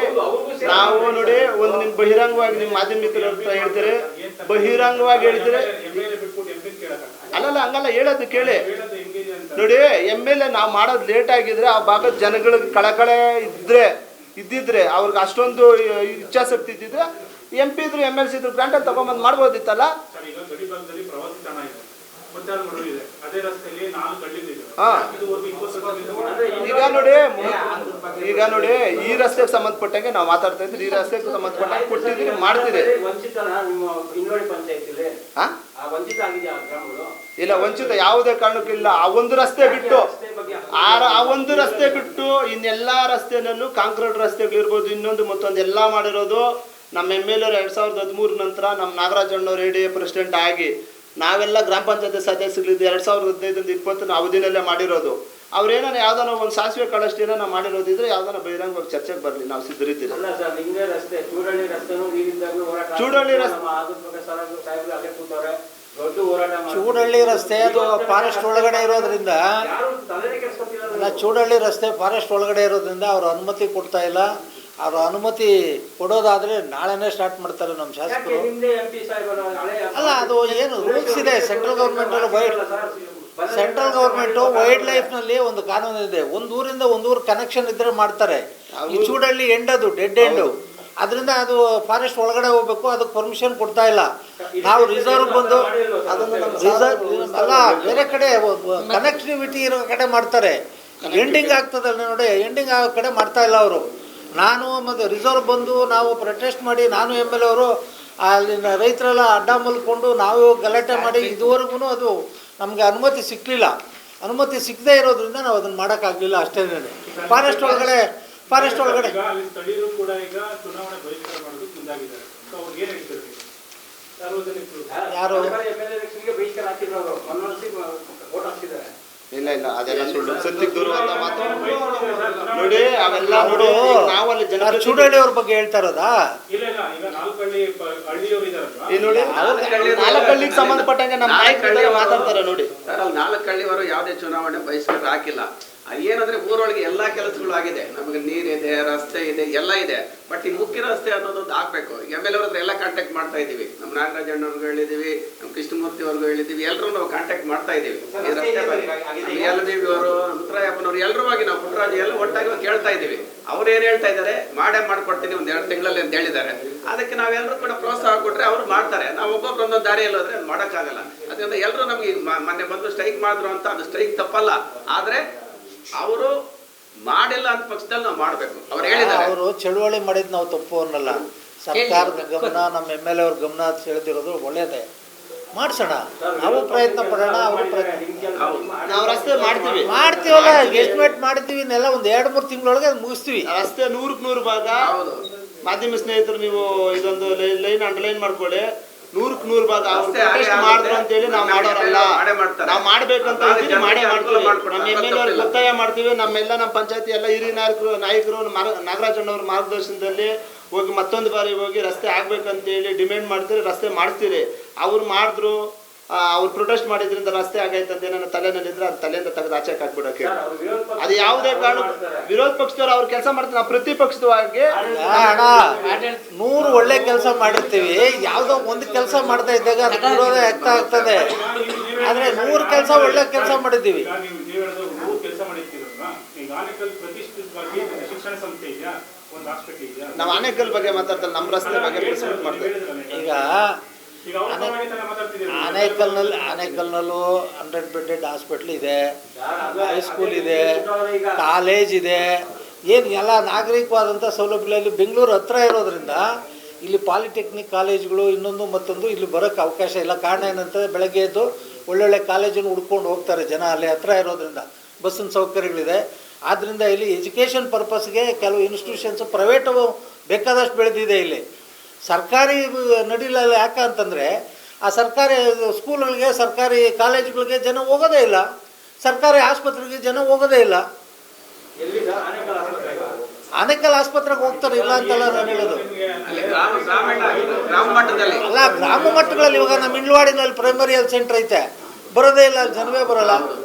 ನಾವು ನೋಡಿ ಒಂದು ನಿಮ್ಮ ಬಹಿರಂಗವಾಗಿ ನಿಮ್ಮ ಮಾಧ್ಯಮ ಮಿತ್ರರ ಹತ್ರ ಹೇಳ್ತೀರಿ, ಬಹಿರಂಗವಾಗಿ ಹೇಳ್ತೀರಿ. ಅಲ್ಲಲ್ಲ, ಹಂಗಲ್ಲ ಹೇಳೋದು ಕೇಳಿ. ನೋಡಿ, MLA ನಾವು ಮಾಡೋದು ಲೇಟ್ ಆಗಿದ್ರೆ ಆ ಭಾಗದ ಜನಗಳಿಗೆ ಕಳಕಳೆ ಇದ್ದಿದ್ರೆ ಅವ್ರಿಗೆ ಅಷ್ಟೊಂದು ಇಚ್ಛಾಶಕ್ತಿ ಇದ್ದಿದ್ರೆ MP ಇದ್ರು MLC ಇದ್ರು ಗ್ರಾಂಟಲ್ಲಿ ತಗೊಂಬಂದು ಮಾಡ್ಬೋದಿತ್ತಲ್ಲ. ಈಗ ನೋಡಿ ಈ ರಸ್ತೆಗೆ ಸಂಬಂಧಪಟ್ಟಂಗೆ ನಾವು ಮಾತಾಡ್ತಾ ಇದ್ರಿ, ಈ ರಸ್ತೆಗೆ ಸಂಬಂಧಪಟ್ಟಂಗೆ ಕೊಟ್ಟಿದ್ದೀರಿ, ಮಾಡ್ತೀರಿ. ಇಲ್ಲ, ವಂಚಿತ ಯಾವುದೇ ಕಾರಣಕ್ಕಿಲ್ಲ. ಆ ಒಂದು ರಸ್ತೆ ಬಿಟ್ಟು ಇನ್ನೆಲ್ಲಾ ರಸ್ತೆನಲ್ಲೂ ಕಾಂಕ್ರೀಟ್ ರಸ್ತೆಗಳಿರ್ಬೋದು, ಇನ್ನೊಂದು ಮತ್ತೊಂದು ಎಲ್ಲ ಮಾಡಿರೋದು ನಮ್ಮ MLA 2013 ನಂತರ ನಮ್ಮ ನಾಗರಾಜಣ್ಣವ್ರು ADA ಪ್ರೆಸಿಡೆಂಟ್ ಆಗಿ ನಾವೆಲ್ಲ ಗ್ರಾಮ ಪಂಚಾಯತಿ ಸದಸ್ಯಗಳಿದ್ದು 2015-20 ಅವಧಿನಲ್ಲೇ ಮಾಡಿರೋದು. ಅವ್ರೇನ ಯಾವ್ದಾನ ಒಂದು ಸಾಸಿವೆ ಕಾಳಷ್ಟು ಏನೋ ಮಾಡಿರೋದಿದ್ರೆ ಯಾವ್ದಾನ ಬಹಿರಂಗವಾಗಿ ಚರ್ಚೆಗೆ ಬರಲಿ, ನಾವು ಸಿದ್ಧರಿದ್ದೀವಿ. ಚೂಡಳ್ಳಿ ರಸ್ತೆ ಅದು ಫಾರೆಸ್ಟ್ ಒಳಗಡೆ ಇರೋದ್ರಿಂದ, ಚೂಡಳ್ಳಿ ರಸ್ತೆ ಫಾರೆಸ್ಟ್ ಒಳಗಡೆ ಇರೋದ್ರಿಂದ ಅವ್ರು ಅನುಮತಿ ಕೊಡ್ತಾ ಇಲ್ಲ. ಅವ್ರ ಅನುಮತಿ ಕೊಡೋದಾದ್ರೆ ನಾಳೆನೇ ಸ್ಟಾರ್ಟ್ ಮಾಡ್ತಾರೆ ನಮ್ಮ ಶಾಸಕರು. ಅಲ್ಲ, ಅದು ಏನು ರೂಲ್ಸ್ ಇದೆ ಸೆಂಟ್ರಲ್ ಗೌರ್ಮೆಂಟಲ್ಲಿ. ಸೆಂಟ್ರಲ್ ಗೌರ್ಮೆಂಟು ವೈಲ್ಡ್ ಲೈಫ್ನಲ್ಲಿ ಒಂದು ಕಾನೂನು ಇದೆ, ಒಂದು ಊರಿಂದ ಒಂದು ಊರು ಕನೆಕ್ಷನ್ ಇದ್ರೆ ಮಾಡ್ತಾರೆ. ಈ ಚೂಡಳ್ಳಿ ಎಂಡದು ಡೆಡ್ ಎಂಡು, ಅದರಿಂದ ಅದು ಫಾರೆಸ್ಟ್ ಒಳಗಡೆ ಹೋಗ್ಬೇಕು, ಅದಕ್ಕೆ ಪರ್ಮಿಷನ್ ಕೊಡ್ತಾ ಇಲ್ಲ. ನಾವು ರಿಸರ್ವ್ ಬಂದು ಅಲ್ಲ, ಬೇರೆ ಕಡೆ ಕನೆಕ್ಟಿವಿಟಿ ಇರೋ ಕಡೆ ಮಾಡ್ತಾರೆ. ಎಂಡಿಂಗ್ ಆಗ್ತದಲ್ಲ ನೋಡಿ, ಎಂಡಿಂಗ್ ಆಗೋ ಕಡೆ ಮಾಡ್ತಾ ಇಲ್ಲ ಅವರು. ನಾನು ಮತ್ತು ರಿಸರ್ವ್ ಬಂದು ನಾವು ಪ್ರೊಟೆಸ್ಟ್ ಮಾಡಿ, ನಾನು MLA ಅವರು ಅಲ್ಲಿನ ರೈತರೆಲ್ಲ ಅಡ್ಡ ಮಲ್ಕೊಂಡು ನಾವು ಗಲಾಟೆ ಮಾಡಿ ಇದುವರೆಗೂ ಅದು ನಮಗೆ ಅನುಮತಿ ಸಿಕ್ಕಲಿಲ್ಲ. ಅನುಮತಿ ಸಿಕ್ಕದೇ ಇರೋದ್ರಿಂದ ನಾವು ಅದನ್ನು ಮಾಡೋಕ್ಕಾಗಲಿಲ್ಲ ಅಷ್ಟೇ. ಫಾರೆಸ್ಟ್ ಒಳಗಡೆ ಸ್ಥಳೀಯರು ಕೂಡ ಈಗ ಚುನಾವಣೆ ಬಹಿಷ್ಕಾರ ಮಾಡೋದು ಮುಂದಾಗಿದ್ದಾರೆ. ಯಾರು ಇಲ್ಲ ಅದೆಲ್ಲ ಸುಳ್ಳು, ಸತ್ಯಕ್ಕೆ ದೂರವಾದ ಮಾತು. ನೋಡಿ, ಅವೆಲ್ಲ ನೋಡಿ, ನಾವಲ್ಲಿ ಜನ ಚೂಡಳ್ಳಿ ಅವ್ರ ಬಗ್ಗೆ ಹೇಳ್ತಾ ಇರೋದಾ? ನೋಡಿ, 4 ಹಳ್ಳಿಗೆ ಸಂಬಂಧಪಟ್ಟಂಗೆ ನಮ್ಮ ನಾಯಕರು ಮಾತಾಡ್ತಾರೆ ನೋಡಿ. ಸರ್, ಅಲ್ಲಿ 4 ಹಳ್ಳಿವರು ಯಾವುದೇ ಚುನಾವಣೆ ಬಹಿಷ್ಕಾರ ಹಾಕಿಲ್ಲ. ಏನಂದ್ರೆ ಊರೊಳಗೆ ಎಲ್ಲಾ ಕೆಲಸಗಳು ಆಗಿದೆ, ನಮಗೆ ನೀರಿದೆ, ರಸ್ತೆ ಇದೆ, ಎಲ್ಲ ಇದೆ. ಬಟ್ ಈ ಮುಖ್ಯ ರಸ್ತೆ ಅನ್ನೋದೊಂದು ಹಾಕ್ಬೇಕು. MLA ಅವ್ರ ಹತ್ರ ಎಲ್ಲ ಕಾಂಟ್ಯಾಕ್ಟ್ ಮಾಡ್ತಾ ಇದೀವಿ, ನಮ್ಮ ನಾಗರಾಜಣ್ಣವ್ರಿಗೂ ಹೇಳಿದೀವಿ, ನಮ್ಮ ಕೃಷ್ಣಮೂರ್ತಿ ಅವ್ರಿಗೂ ಹೇಳಿದೀವಿ, ಎಲ್ಲರೂ ನಾವು ಕಾಂಟ್ಯಾಕ್ಟ್ ಮಾಡ್ತಾ ಇದೀವಿ. LBB ಅವರು, ಮುತ್ತರಾಯಪ್ಪನವ್ರು, ಎಲ್ಲರೂ ನಾವು ಪುಟ್ಟರಾಜು ಎಲ್ಲ ಒಟ್ಟಾಗಿ ಕೇಳ್ತಾ ಇದೀವಿ. ಅವ್ರು ಏನ್ ಹೇಳ್ತಾ ಇದ್ದಾರೆ, ಮಾಡ್ಕೊಡ್ತೀನಿ 1-2 ತಿಂಗಳಲ್ಲಿ ಅಂತ ಹೇಳಿದ್ದಾರೆ. ಅದಕ್ಕೆ ನಾವೆಲ್ಲರೂ ಕೂಡ ಪ್ರೋತ್ಸಾಹ ಕೊಟ್ರೆ ಅವ್ರು ಮಾಡ್ತಾರೆ. ನಾವು ಒಬ್ಬೊಬ್ರು ಒಂದೊಂದು ದಾರಿಯಲ್ಲಿ ಹೋದ್ರೆ ಅದು ಮಾಡೋಕ್ಕಾಗಲ್ಲ. ಅದರಿಂದ ಎಲ್ಲರೂ ನಮ್ಗೆ ಮೊನ್ನೆ ಬಂದು ಸ್ಟ್ರೈಕ್ ಮಾಡಿದ್ರು ಅಂತ, ಅದು ಸ್ಟ್ರೈಕ್ ತಪ್ಪಲ್ಲ. ಆದ್ರೆ ಅವರು ಮಾಡಿಲ್ಲ ಅಂತ ಪಕ್ಷದಲ್ಲಿ ನಾವು ಮಾಡ್ಬೇಕು. ಅವ್ರು ಹೇಳಿದ್ದಾರೆ, ಅವರು ಚಳುವಳಿ ಮಾಡಿದ್ ನಾವು ತಪ್ಪು ಅನ್ನಲ್ಲ. ಸರ್ಕಾರದ ಗಮನ, ನಮ್ಮ MLA ಅವ್ರ ಗಮನ ಸೆಳೆದಿರೋದು ಒಳ್ಳೇದೇ. ಮಾಡ್ಸೋಣ, ನಾವು ಪ್ರಯತ್ನ ಪಡೋಣ. ನಾವು ರಸ್ತೆ ಮಾಡ್ತೀವಲ್ಲ, ಎಸ್ಟಿಮೇಟ್ ಮಾಡ್ತೀವಿ, ಇನ್ನೆಲ್ಲ ಒಂದು 2-3 ತಿಂಗಳೊಳಗೆ ಮುಗಿಸ್ತೀವಿ. ರಸ್ತೆ 100ಕ್ಕೆ 100 ಭಾಗ. ಮಾಧ್ಯಮ ಸ್ನೇಹಿತರು, ನೀವು ಇದೊಂದು ಲೈನ್ ಅಂಡರ್ಲೈನ್ ಮಾಡ್ಕೊಳ್ಳಿ. 100ಕ್ಕೆ 100 ಭಾಗ ಮಾಡಿದ್ರು ಅಂತೇಳಿ ನಾವು ಮಾಡೋರಲ್ಲ. ನಾವು ಮಾಡ್ಬೇಕಂತ ಮಾಡೇ ಮಾಡ್ತೀವಿ. ನಮ್ಮ MLA ಅವ್ರಿಗೆ ಒತ್ತಾಯ ಮಾಡ್ತೀವಿ. ನಮ್ಮೆಲ್ಲ ನಮ್ಮ ಪಂಚಾಯತಿ ಎಲ್ಲ ಹಿರಿಯ ನಾಯಕರು ನಾಗರಾಜಣ್ಣವ್ರ ಮಾರ್ಗದರ್ಶನದಲ್ಲಿ ಹೋಗಿ ಮತ್ತೊಂದು ಬಾರಿ ಹೋಗಿ ರಸ್ತೆ ಆಗ್ಬೇಕಂತೇಳಿ ಡಿಮ್ಯಾಂಡ್ ಮಾಡ್ತೀರಿ, ರಸ್ತೆ ಮಾಡಿಸ್ತೀರಿ. ಅವ್ರು ಮಾಡಿದ್ರು, ಅವ್ರು ಪ್ರೊಟೆಸ್ಟ್ ಮಾಡಿದ್ರಿಂದ ರಸ್ತೆ ಆಗೈತಂತ ನನ್ನ ತಲೆನಲ್ಲಿದ್ರೆ ಅದು ತಲೆಯಿಂದ ತೆಗೆದು ಆಚೆ ಹಾಕ್ಬಿಡೋಕೆ. ಅದು ಯಾವುದೇ ಕಾರಣ ವಿರೋಧ ಪಕ್ಷದವ್ರು ಅವ್ರು ಕೆಲಸ ಮಾಡ್ತಾರೆ, ನಾವು ಪ್ರತಿಪಕ್ಷದವಾಗಿ 100 ಒಳ್ಳೆ ಕೆಲಸ ಮಾಡಿರ್ತೀವಿ. ಯಾವುದೋ ಒಂದು ಕೆಲಸ ಮಾಡ್ತಾ ಇದ್ದಾಗ ಅದು ವಿರೋಧ ಆಗ್ತದೆ. ಆದ್ರೆ 100 ಕೆಲಸ ಒಳ್ಳೆ ಕೆಲಸ ಮಾಡಿದ್ದೀವಿ. ನಾವು ಆನೇಕಲ್ ಬಗ್ಗೆ ಮಾತಾಡ್ತಾರೆ, ನಮ್ಮ ರಸ್ತೆ ಬಗ್ಗೆ ಪ್ರೆಸ್ಮೆಂಟ್ ಮಾಡ್ತೀವಿ. ಈಗ ಆನೇಕಲ್ನಲ್ಲೂ 100 ಬೆಡ್ಡೆಡ್ ಹಾಸ್ಪಿಟ್ಲ್ ಇದೆ, ಹೈಸ್ಕೂಲ್ ಇದೆ, ಕಾಲೇಜ್ ಇದೆ, ಏನು ಎಲ್ಲ ನಾಗರಿಕವಾದಂಥ ಸೌಲಭ್ಯಗಳಲ್ಲಿ ಬೆಂಗಳೂರು ಹತ್ರ ಇರೋದ್ರಿಂದ ಇಲ್ಲಿ ಪಾಲಿಟೆಕ್ನಿಕ್ ಕಾಲೇಜ್ಗಳು ಇನ್ನೊಂದು ಮತ್ತೊಂದು ಇಲ್ಲಿ ಬರೋಕ್ಕೆ ಅವಕಾಶ ಇಲ್ಲ. ಕಾರಣ ಏನಂತಂದರೆ ಬೆಳಗ್ಗೆ ಎದ್ದು ಒಳ್ಳೊಳ್ಳೆ ಕಾಲೇಜನ್ನು ಹುಡ್ಕೊಂಡು ಹೋಗ್ತಾರೆ ಜನ, ಅಲ್ಲಿ ಹತ್ರ ಇರೋದ್ರಿಂದ ಬಸ್ಸಿನ ಸೌಕರ್ಯಗಳಿದೆ. ಆದ್ದರಿಂದ ಇಲ್ಲಿ ಎಜುಕೇಷನ್ ಪರ್ಪಸ್ಗೆ ಕೆಲವು ಇನ್ಸ್ಟಿಟ್ಯೂಷನ್ಸು ಪ್ರೈವೇಟು ಬೇಕಾದಷ್ಟು ಬೆಳೆದಿದೆ. ಇಲ್ಲಿ ಸರ್ಕಾರಿ ನಡಿಲ್ಲ. ಯಾಕೆ ಅಂತಂದರೆ ಆ ಸರ್ಕಾರಿ ಸ್ಕೂಲ್ಗಳಿಗೆ, ಸರ್ಕಾರಿ ಕಾಲೇಜುಗಳಿಗೆ ಜನ ಹೋಗೋದೇ ಇಲ್ಲ, ಸರ್ಕಾರಿ ಆಸ್ಪತ್ರೆಗೆ ಜನ ಹೋಗೋದೇ ಇಲ್ಲ. ಆನೇಕಲ್ ಆಸ್ಪತ್ರೆಗೆ ಹೋಗ್ತಾರೆ, ಇಲ್ಲ ಅಂತಲ್ಲ ನಾನು ಹೇಳೋದು. ಅಲ್ಲ, ಗ್ರಾಮ ಮಟ್ಟಗಳಲ್ಲಿ ಇವಾಗ ನಮ್ಮ ಇಂಡ್ಲವಾಡಿನಲ್ಲಿ ಪ್ರೈಮರಿ ಹೆಲ್ತ್ ಸೆಂಟರ್ ಐತೆ, ಬರೋದೇ ಇಲ್ಲ, ಅಲ್ಲಿ ಜನವೇ ಬರೋಲ್ಲ.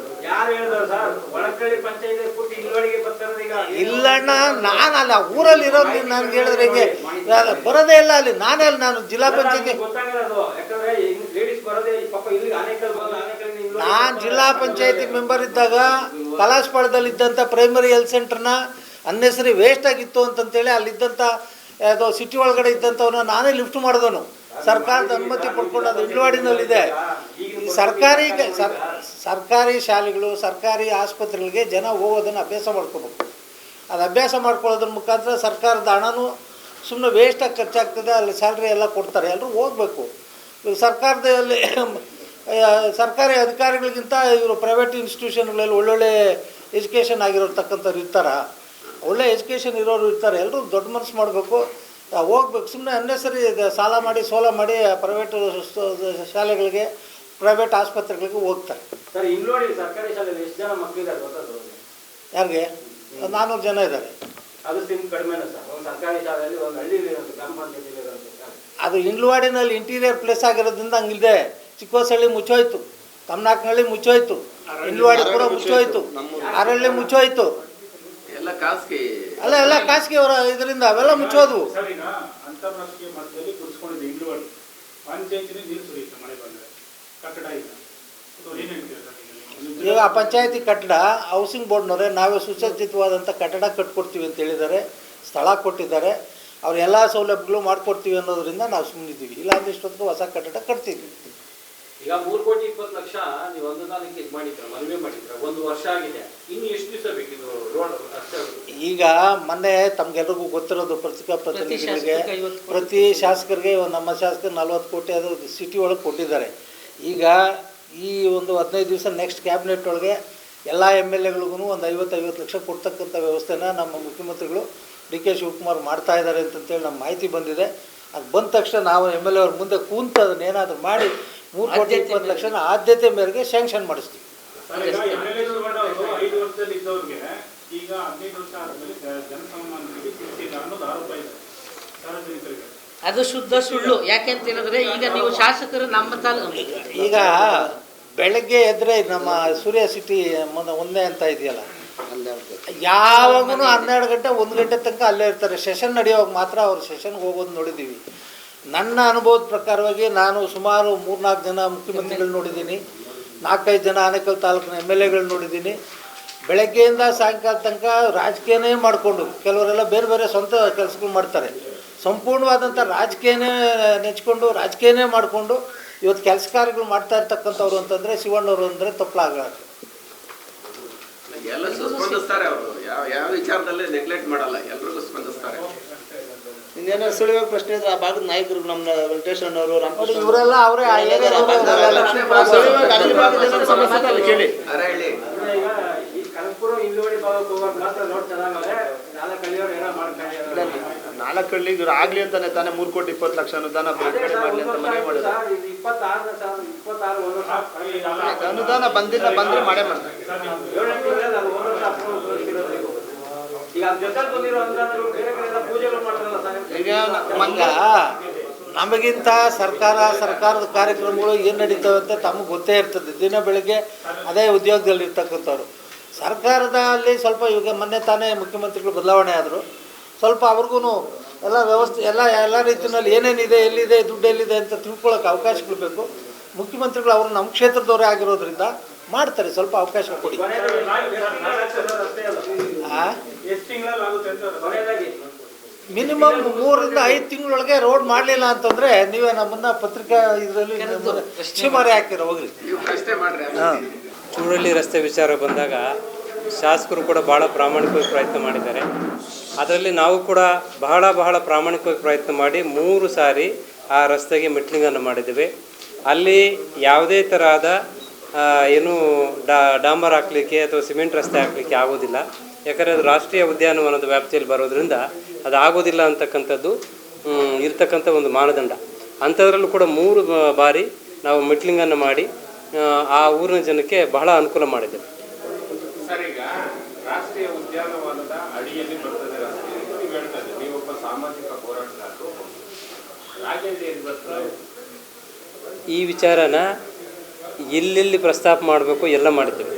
ಯಾರು ಹೇಳಿದ್ರು ಸರ್ ಒಳಕಳ್ಳಿ ಪಂಚಾಯತ್ ಕೂತಿ ಇಳುವರಿಗೆ ಬರ್ತಾರೆ ಈಗ ಇಲ್ಲಣ್ಣ, ನಾನಲ್ಲ ಊರಲ್ಲಿ ಇರೋದು ನನ್ಗೆ ಹೇಳಿದ್ರೆ ಹಿಂಗೆ ಬರೋದೇ ಇಲ್ಲ ಅಲ್ಲಿ. ನಾನು ಜಿಲ್ಲಾ ಪಂಚಾಯತಿ ಗೊತ್ತಾಗಿರೋದು ಯಾಕಂದ್ರೆ ಲೇಡೀಸ್ ಬರೋದೇ ಪಾಪ ಇಲ್ಲಿ ಅನೇಕ ನಾನು ಜಿಲ್ಲಾ ಪಂಚಾಯತಿ ಮೆಂಬರ್ ಇದ್ದಾಗ ಕಲಾಸ್ಪಾಳದಲ್ಲಿ ಇದ್ದಂಥ ಪ್ರೈಮರಿ ಹೆಲ್ತ್ ಸೆಂಟರ್ನ ಅನ್ನೆಸರಿ ವೇಸ್ಟ್ ಆಗಿತ್ತು ಅಂತಂತೇಳಿ ಅಲ್ಲಿದ್ದಂಥ ಅದು ಸಿಟಿ ಒಳಗಡೆ ಇದ್ದಂಥವನ್ನ ನಾನೇ ಲಿಫ್ಟ್ ಮಾಡಿದವನು. ಸರ್ಕಾರದ ಅನುಮತಿ ಪಡ್ಕೊಂಡು ಅದು ಇಂಡ್ಲವಾಡಿನಲ್ಲಿದೆ. ಸರ್ಕಾರಿ ಶಾಲೆಗಳು, ಸರ್ಕಾರಿ ಆಸ್ಪತ್ರೆಗಳಿಗೆ ಜನ ಹೋಗೋದನ್ನು ಅಭ್ಯಾಸ ಮಾಡ್ಕೋಬೇಕು. ಅದು ಅಭ್ಯಾಸ ಮಾಡ್ಕೊಳ್ಳೋದ್ರ ಮುಖಾಂತರ ಸರ್ಕಾರದ ಹಣನೂ ಸುಮ್ಮನೆ ವೇಸ್ಟಾಗಿ ಖರ್ಚಾಗ್ತದೆ. ಅಲ್ಲಿ ಸ್ಯಾಲ್ರಿ ಎಲ್ಲ ಕೊಡ್ತಾರೆ, ಎಲ್ಲರೂ ಹೋಗಬೇಕು. ಸರ್ಕಾರದಲ್ಲಿ ಸರ್ಕಾರಿ ಅಧಿಕಾರಿಗಳಿಗಿಂತ ಇವರು ಪ್ರೈವೇಟ್ ಇನ್ಸ್ಟಿಟ್ಯೂಷನ್ಗಳಲ್ಲಿ ಒಳ್ಳೊಳ್ಳೆ ಎಜುಕೇಷನ್ ಆಗಿರೋರ್ತಕ್ಕಂಥವ್ರು ಇರ್ತಾರೆ, ಒಳ್ಳೆ ಎಜುಕೇಷನ್ ಇರೋರು ಇರ್ತಾರೆ. ಎಲ್ಲರೂ ದೊಡ್ಡ ಮನಸ್ಸು ಮಾಡಬೇಕು, ಹೋಗ್ಬೇಕು. ಸುಮ್ಮನೆ ಅನ್ನೆಸರಿ ಸಾಲ ಮಾಡಿ ಸೋಲ ಮಾಡಿ ಪ್ರೈವೇಟ್ ಶಾಲೆಗಳಿಗೆ, ಪ್ರೈವೇಟ್ ಆಸ್ಪತ್ರೆಗಳಿಗೆ ಹೋಗ್ತಾರೆ. ಸರ್ ಇಲ್ಲಿ ಸರ್ಕಾರಿ ಶಾಲೆಯಲ್ಲಿ ಎಷ್ಟು ಜನ ಮಕ್ಕಳಿದ್ದಾರೆ ಗೊತ್ತಾದ್ರು? ಯಾರಿಗೆ? 400 ಜನ ಇದ್ದಾರೆ. ಅದು ಕಡಿಮೆನಾ ಸರ್? ಒಂದು ಸರ್ಕಾರಿ ಶಾಲೆಯಲ್ಲಿ ಒಂದು ಹಳ್ಳಿಲಿ ಗ್ರಾಮ ಪಂಚಾಯತಿ ಅದು ಇಂಡ್ಲವಾಡಿನಲ್ಲಿ ಇಂಟೀರಿಯರ್ ಪ್ಲೇಸ್ ಆಗಿರೋದ್ರಿಂದ ಹಂಗಿದೆ. ಚಿಕ್ಕೋಸಹಳ್ಳಿ ಮುಚ್ಚೋಯ್ತು, ತಮ್ಮನಾಕ್ನಹಳ್ಳಿ ಮುಚ್ಚೋಯ್ತು, ಇಂಡ್ಲವಾಡಿ ಕೂಡ ಮುಚ್ಚೋಯ್ತು, ಆರಹಳ್ಳಿ ಮುಚ್ಚೋಯ್ತು. ಎಲ್ಲ ಖಾಸಗಿ ಎಲ್ಲ ಖಾಸಗಿ ಅವರ ಇದರಿಂದ ಅವೆಲ್ಲ ಮುಚ್ಚೋದು. ಸರ್ ಈಗ ಅಂತಾರಾಷ್ಟ್ರೀಯ ಮಟ್ಟದಲ್ಲಿ ಕುಡಿಸ್ಕೊಂಡಿದೆ ಇಂಡ್ಲವಾಡಿ ಪಂಚಾಯತಿನೇ ನೀರು ಸುರಿಯುತ್ತೆ ಮಳೆ ಬಂದರೆ, ಕಟ್ಟಡ ಇಲ್ಲ. ಏನು ಹೇಳ್ತೀರಾ ಸರ್? ಈಗ ಆ ಪಂಚಾಯತಿ ಕಟ್ಟಡ ಹೌಸಿಂಗ್ ಬೋರ್ಡ್ನವರೇ ನಾವೇ ಸುಸಜ್ಜಿತವಾದಂಥ ಕಟ್ಟಡ ಕಟ್ಕೊಡ್ತೀವಿ ಅಂತ ಹೇಳಿದ್ದಾರೆ, ಸ್ಥಳ ಕೊಟ್ಟಿದ್ದಾರೆ. ಅವ್ರು ಎಲ್ಲ ಸೌಲಭ್ಯಗಳು ಮಾಡಿಕೊಡ್ತೀವಿ ಅನ್ನೋದ್ರಿಂದ ನಾವು ಸುಮ್ಮನಿದ್ದೀವಿ. ಇಲ್ಲಾಂದ್ರೆ ಇಷ್ಟೊತ್ತಿಗೆ ಹೊಸ ಕಟ್ಟಡ ಕಟ್ತೀವಿ. ಈಗ 3,20,00,000 ನೀವು ಅನುದಾನಕ್ಕೆ ಇದು ಮಾಡಿದ್ರ, ಮನವಿ ಮಾಡಿದ್ರ, 1 ವರ್ಷ ಆಗಿದೆ. ಇನ್ನು ಎಷ್ಟು ದಿವಸ ಬೇಕಿದು ರೋಡ್? ಈಗ ಮೊನ್ನೆ ತಮ್ಗೆಲ್ರಿಗೂ ಗೊತ್ತಿರೋದು, ಪ್ರತಿನಿಧಿಗಳಿಗೆ ಪ್ರತಿ ಶಾಸಕರಿಗೆ ನಮ್ಮ ಶಾಸಕರು 40 ಕೋಟಿ ಅದು ಸಿಟಿ ಒಳಗೆ ಕೊಟ್ಟಿದ್ದಾರೆ. ಈಗ ಈ ಒಂದು 15 ದಿವಸ ನೆಕ್ಸ್ಟ್ ಕ್ಯಾಬಿನೆಟ್ ಒಳಗೆ ಎಲ್ಲ MLAಗಳಿಗೂ ಒಂದು 50 ಲಕ್ಷ ಕೊಡ್ತಕ್ಕಂಥ ವ್ಯವಸ್ಥೆನ ನಮ್ಮ ಮುಖ್ಯಮಂತ್ರಿಗಳು DK ಶಿವಕುಮಾರ್ ಮಾಡ್ತಾ ಇದ್ದಾರೆ ಅಂತಂತೇಳಿ ನಮ್ಮ ಮಾಹಿತಿ ಬಂದಿದೆ. ಅದು ಬಂದ ತಕ್ಷಣ ನಾವು MLA ಅವ್ರ ಮುಂದೆ ಕೂತು ಅದನ್ನ ಏನಾದರೂ ಮಾಡಿ 3,20,00,000 ಲಕ್ಷನ ಆದ್ಯತೆ ಮೇರೆಗೆ ಸ್ಯಾಂಕ್ಷನ್ ಮಾಡಿಸ್ತೀವಿ. 5 ವರ್ಷದಲ್ಲಿ ಇದ್ದವ್ರಿಗೆ ಈಗ 15 ವರ್ಷ ಆದಮೇಲೆ ಜನಸಾಮಾನ್ಯರಿಗೆ ಸಿಗ್ತಿಲ್ಲ ಅನ್ನೋದು ಆರೋಪ ಇದೆ ಸಾರ್ವಜನಿಕರಿಗೆ. ಅದು ಶುದ್ಧ ಸುಳ್ಳು. ಯಾಕೆಂತ ಹೇಳಿದ್ರೆ ಈಗ ನೀವು ಶಾಸಕರು ನಮ್ಮ ಈಗ ಬೆಳಗ್ಗೆ ಎದ್ರೆ ನಮ್ಮ ಸೂರ್ಯ ಸಿಟಿ ಒಂದೇ ಅಂತ ಇದೆಯಲ್ಲ, ಯಾವಾಗೂ 12 ಗಂಟೆ 1 ಗಂಟೆ ತನಕ ಅಲ್ಲೇ ಇರ್ತಾರೆ. ಸೆಷನ್ ನಡೆಯುವಾಗ ಮಾತ್ರ ಅವ್ರು ಸೆಷನ್ಗೆ ಹೋಗೋದು ನೋಡಿದ್ದೀವಿ. ನನ್ನ ಅನುಭವದ ಪ್ರಕಾರವಾಗಿ ನಾನು ಸುಮಾರು 3-4 ಜನ ಮುಖ್ಯಮಂತ್ರಿಗಳು ನೋಡಿದ್ದೀನಿ, 4-5 ಜನ ಆನೇಕಲ್ ತಾಲೂಕಿನ MLAಗಳು ನೋಡಿದ್ದೀನಿ. ಬೆಳಗ್ಗೆಯಿಂದ ಸಾಯಂಕಾಲ ತನಕ ರಾಜಕೀಯನೇ ಮಾಡಿಕೊಂಡು, ಕೆಲವರೆಲ್ಲ ಬೇರೆ ಬೇರೆ ಸ್ವಂತ ಕೆಲಸಗಳು ಮಾಡ್ತಾರೆ, ಸಂಪೂರ್ಣವಾದಂಥ ರಾಜಕೀಯನೇ ನೆಚ್ಕೊಂಡು ರಾಜಕೀಯನೇ ಮಾಡಿಕೊಂಡು ಇವತ್ತು ಕೆಲಸ ಕಾರ್ಯಗಳು ಮಾಡ್ತಾ ಇರ್ತಕ್ಕಂಥವ್ರು ಅಂತಂದರೆ ಶಿವಣ್ಣವರು ಅಂದರೆ ತಪ್ಪಲಾಗಲ್ಲ. ಎಲ್ಲ ಸ್ಪಂದಿಸ್ತಾರೆ ಅವರು, ಯಾವ ವಿಚಾರದಲ್ಲಿ ನೆಗ್ಲೆಕ್ಟ್ ಮಾಡಲ್ಲ, ಎಲ್ರಿಗೂ ಸ್ಪಂದಿಸ್ತಾರೆ. ಇನ್ನೇನೋ ಸುಳಿವಾಗ ಪ್ರಶ್ನೆ ಇದ್ರೆ ಆ ಭಾಗದ ನಾಯಕರು ನಮ್ಮ ವೆಂಕಟೇಶ್ವರನವರು, ಇವರೆಲ್ಲ ಅವರೇ ಕೇಳಿ. ಅರಹಳ್ಳಿ ಈ ಕನಕಪುರ ಇಂದುವಡಿ ಭಾಗಕ್ಕೆ ಹೋಗೋದು ಮಾತ್ರ ರೋಡ್ ಚೆನ್ನಾಗವೆ, 4 ಹಳ್ಳಿಯವರು ಏನೋ ಮಾಡ್ತಾರೆ. 4 ಹಳ್ಳಿ ಇವ್ರು ಆಗ್ಲಿ ಅಂತಾನೆ ತಾನೇ 3,20,00,000 ಅನುದಾನ ಬಿಡುಗಡೆ ಮಾಡಲಿ ಅಂತ ಮನವಿ ಮಾಡಿದ್ರು. 26 ಅನುದಾನ ಬಂದಿಲ್ಲ, ಬಂದ್ರೆ ಮಾಡೇ ಮಾಡ್ತಾರೆ. ಈಗ ನಮಗಿಂತ ಸರ್ಕಾರದ ಕಾರ್ಯಕ್ರಮಗಳು ಏನು ನಡೀತವೆ ಅಂತ ತಮಗೆ ಗೊತ್ತೇ ಇರ್ತದೆ. ದಿನ ಬೆಳಗ್ಗೆ ಅದೇ ಉದ್ಯೋಗದಲ್ಲಿ ಇರ್ತಕ್ಕಂಥವ್ರು. ಸರ್ಕಾರದಲ್ಲಿ ಸ್ವಲ್ಪ ಇವಾಗ ಮೊನ್ನೆ ತಾನೇ ಮುಖ್ಯಮಂತ್ರಿಗಳು ಬದಲಾವಣೆ ಆದರು. ಸ್ವಲ್ಪ ಅವ್ರಿಗೂ ಎಲ್ಲ ವ್ಯವಸ್ಥೆ ಎಲ್ಲ ರೀತಿಯಲ್ಲಿ ಏನೇನಿದೆ, ಎಲ್ಲಿದೆ, ದುಡ್ಡು ಎಲ್ಲಿದೆ ಅಂತ ತಿಳ್ಕೊಳ್ಳೋಕೆ ಅವಕಾಶಗಳು ಬೇಕು. ಮುಖ್ಯಮಂತ್ರಿಗಳು ಅವರು ನಮ್ಮ ಕ್ಷೇತ್ರದವರೇ ಆಗಿರೋದ್ರಿಂದ ಮಾಡ್ತಾರೆ, ಸ್ವಲ್ಪ ಅವಕಾಶ ಕೊಡಿ. ಮಿನಿಮಮ್ 3 ರಿಂದ 5 ತಿಂಗಳೊಳಗೆ ರೋಡ್ ಮಾಡಲಿಲ್ಲ ಅಂತಂದರೆ ನೀವೇ ನಮ್ಮನ್ನ ಪತ್ರಿಕಾ ಇದರಲ್ಲಿ ಶಿಮಾರಿ ಹಾಕಿರೋ ಹೋಗ್ರಿ. ಚೂರಳ್ಳಿ ರಸ್ತೆ ವಿಚಾರ ಬಂದಾಗ ಶಾಸಕರು ಕೂಡ ಭಾಳ ಪ್ರಾಮಾಣಿಕವಾಗಿ ಪ್ರಯತ್ನ ಮಾಡಿದ್ದಾರೆ. ಅದರಲ್ಲಿ ನಾವು ಕೂಡ ಬಹಳ ಪ್ರಾಮಾಣಿಕವಾಗಿ ಪ್ರಯತ್ನ ಮಾಡಿ 3 ಸಾರಿ ಆ ರಸ್ತೆಗೆ ಮೆಟ್ಲಿಂಗನ್ನು ಮಾಡಿದ್ದೇವೆ. ಅಲ್ಲಿ ಯಾವುದೇ ತರಹದ ಏನು ಡಾಂಬರ್ ಹಾಕಲಿಕ್ಕೆ ಅಥವಾ ಸಿಮೆಂಟ್ ರಸ್ತೆ ಹಾಕಲಿಕ್ಕೆ ಆಗೋದಿಲ್ಲ. ಯಾಕಂದರೆ ಅದು ರಾಷ್ಟ್ರೀಯ ಉದ್ಯಾನವನದ ವ್ಯಾಪ್ತಿಯಲ್ಲಿ ಬರೋದ್ರಿಂದ ಅದು ಆಗೋದಿಲ್ಲ ಅಂತಕ್ಕಂಥದ್ದು ಇರ್ತಕ್ಕಂಥ ಒಂದು ಮಾನದಂಡ. ಅಂಥದ್ರಲ್ಲೂ ಕೂಡ 3 ಬಾರಿ ನಾವು ಮೆಟ್ಲಿಂಗನ್ನು ಮಾಡಿ ಆ ಊರಿನ ಜನಕ್ಕೆ ಬಹಳ ಅನುಕೂಲ ಮಾಡಿದ್ದೇವೆ. ಸರ್, ಈಗ ರಾಷ್ಟ್ರೀಯ ಉದ್ಯಾನವನದ ಅಡಿಯಲ್ಲಿ ಬರ್ತದೆ ರಸ್ತೆ ಅಂತ ನೀವು ಹೇಳ್ತಾ ಇದ್ದೀವಿ. ನೀವೊಬ್ಬ ಸಾಮಾಜಿಕ ಹೋರಾಟಗಾರರು, ರಾಜ್ಯದಲ್ಲಿ ಏನು ಬರ್ತದೆ ಈ ವಿಚಾರನ ಎಲ್ಲೆಲ್ಲಿ ಪ್ರಸ್ತಾಪ ಮಾಡಬೇಕು ಎಲ್ಲ ಮಾಡಿದ್ದೇವೆ.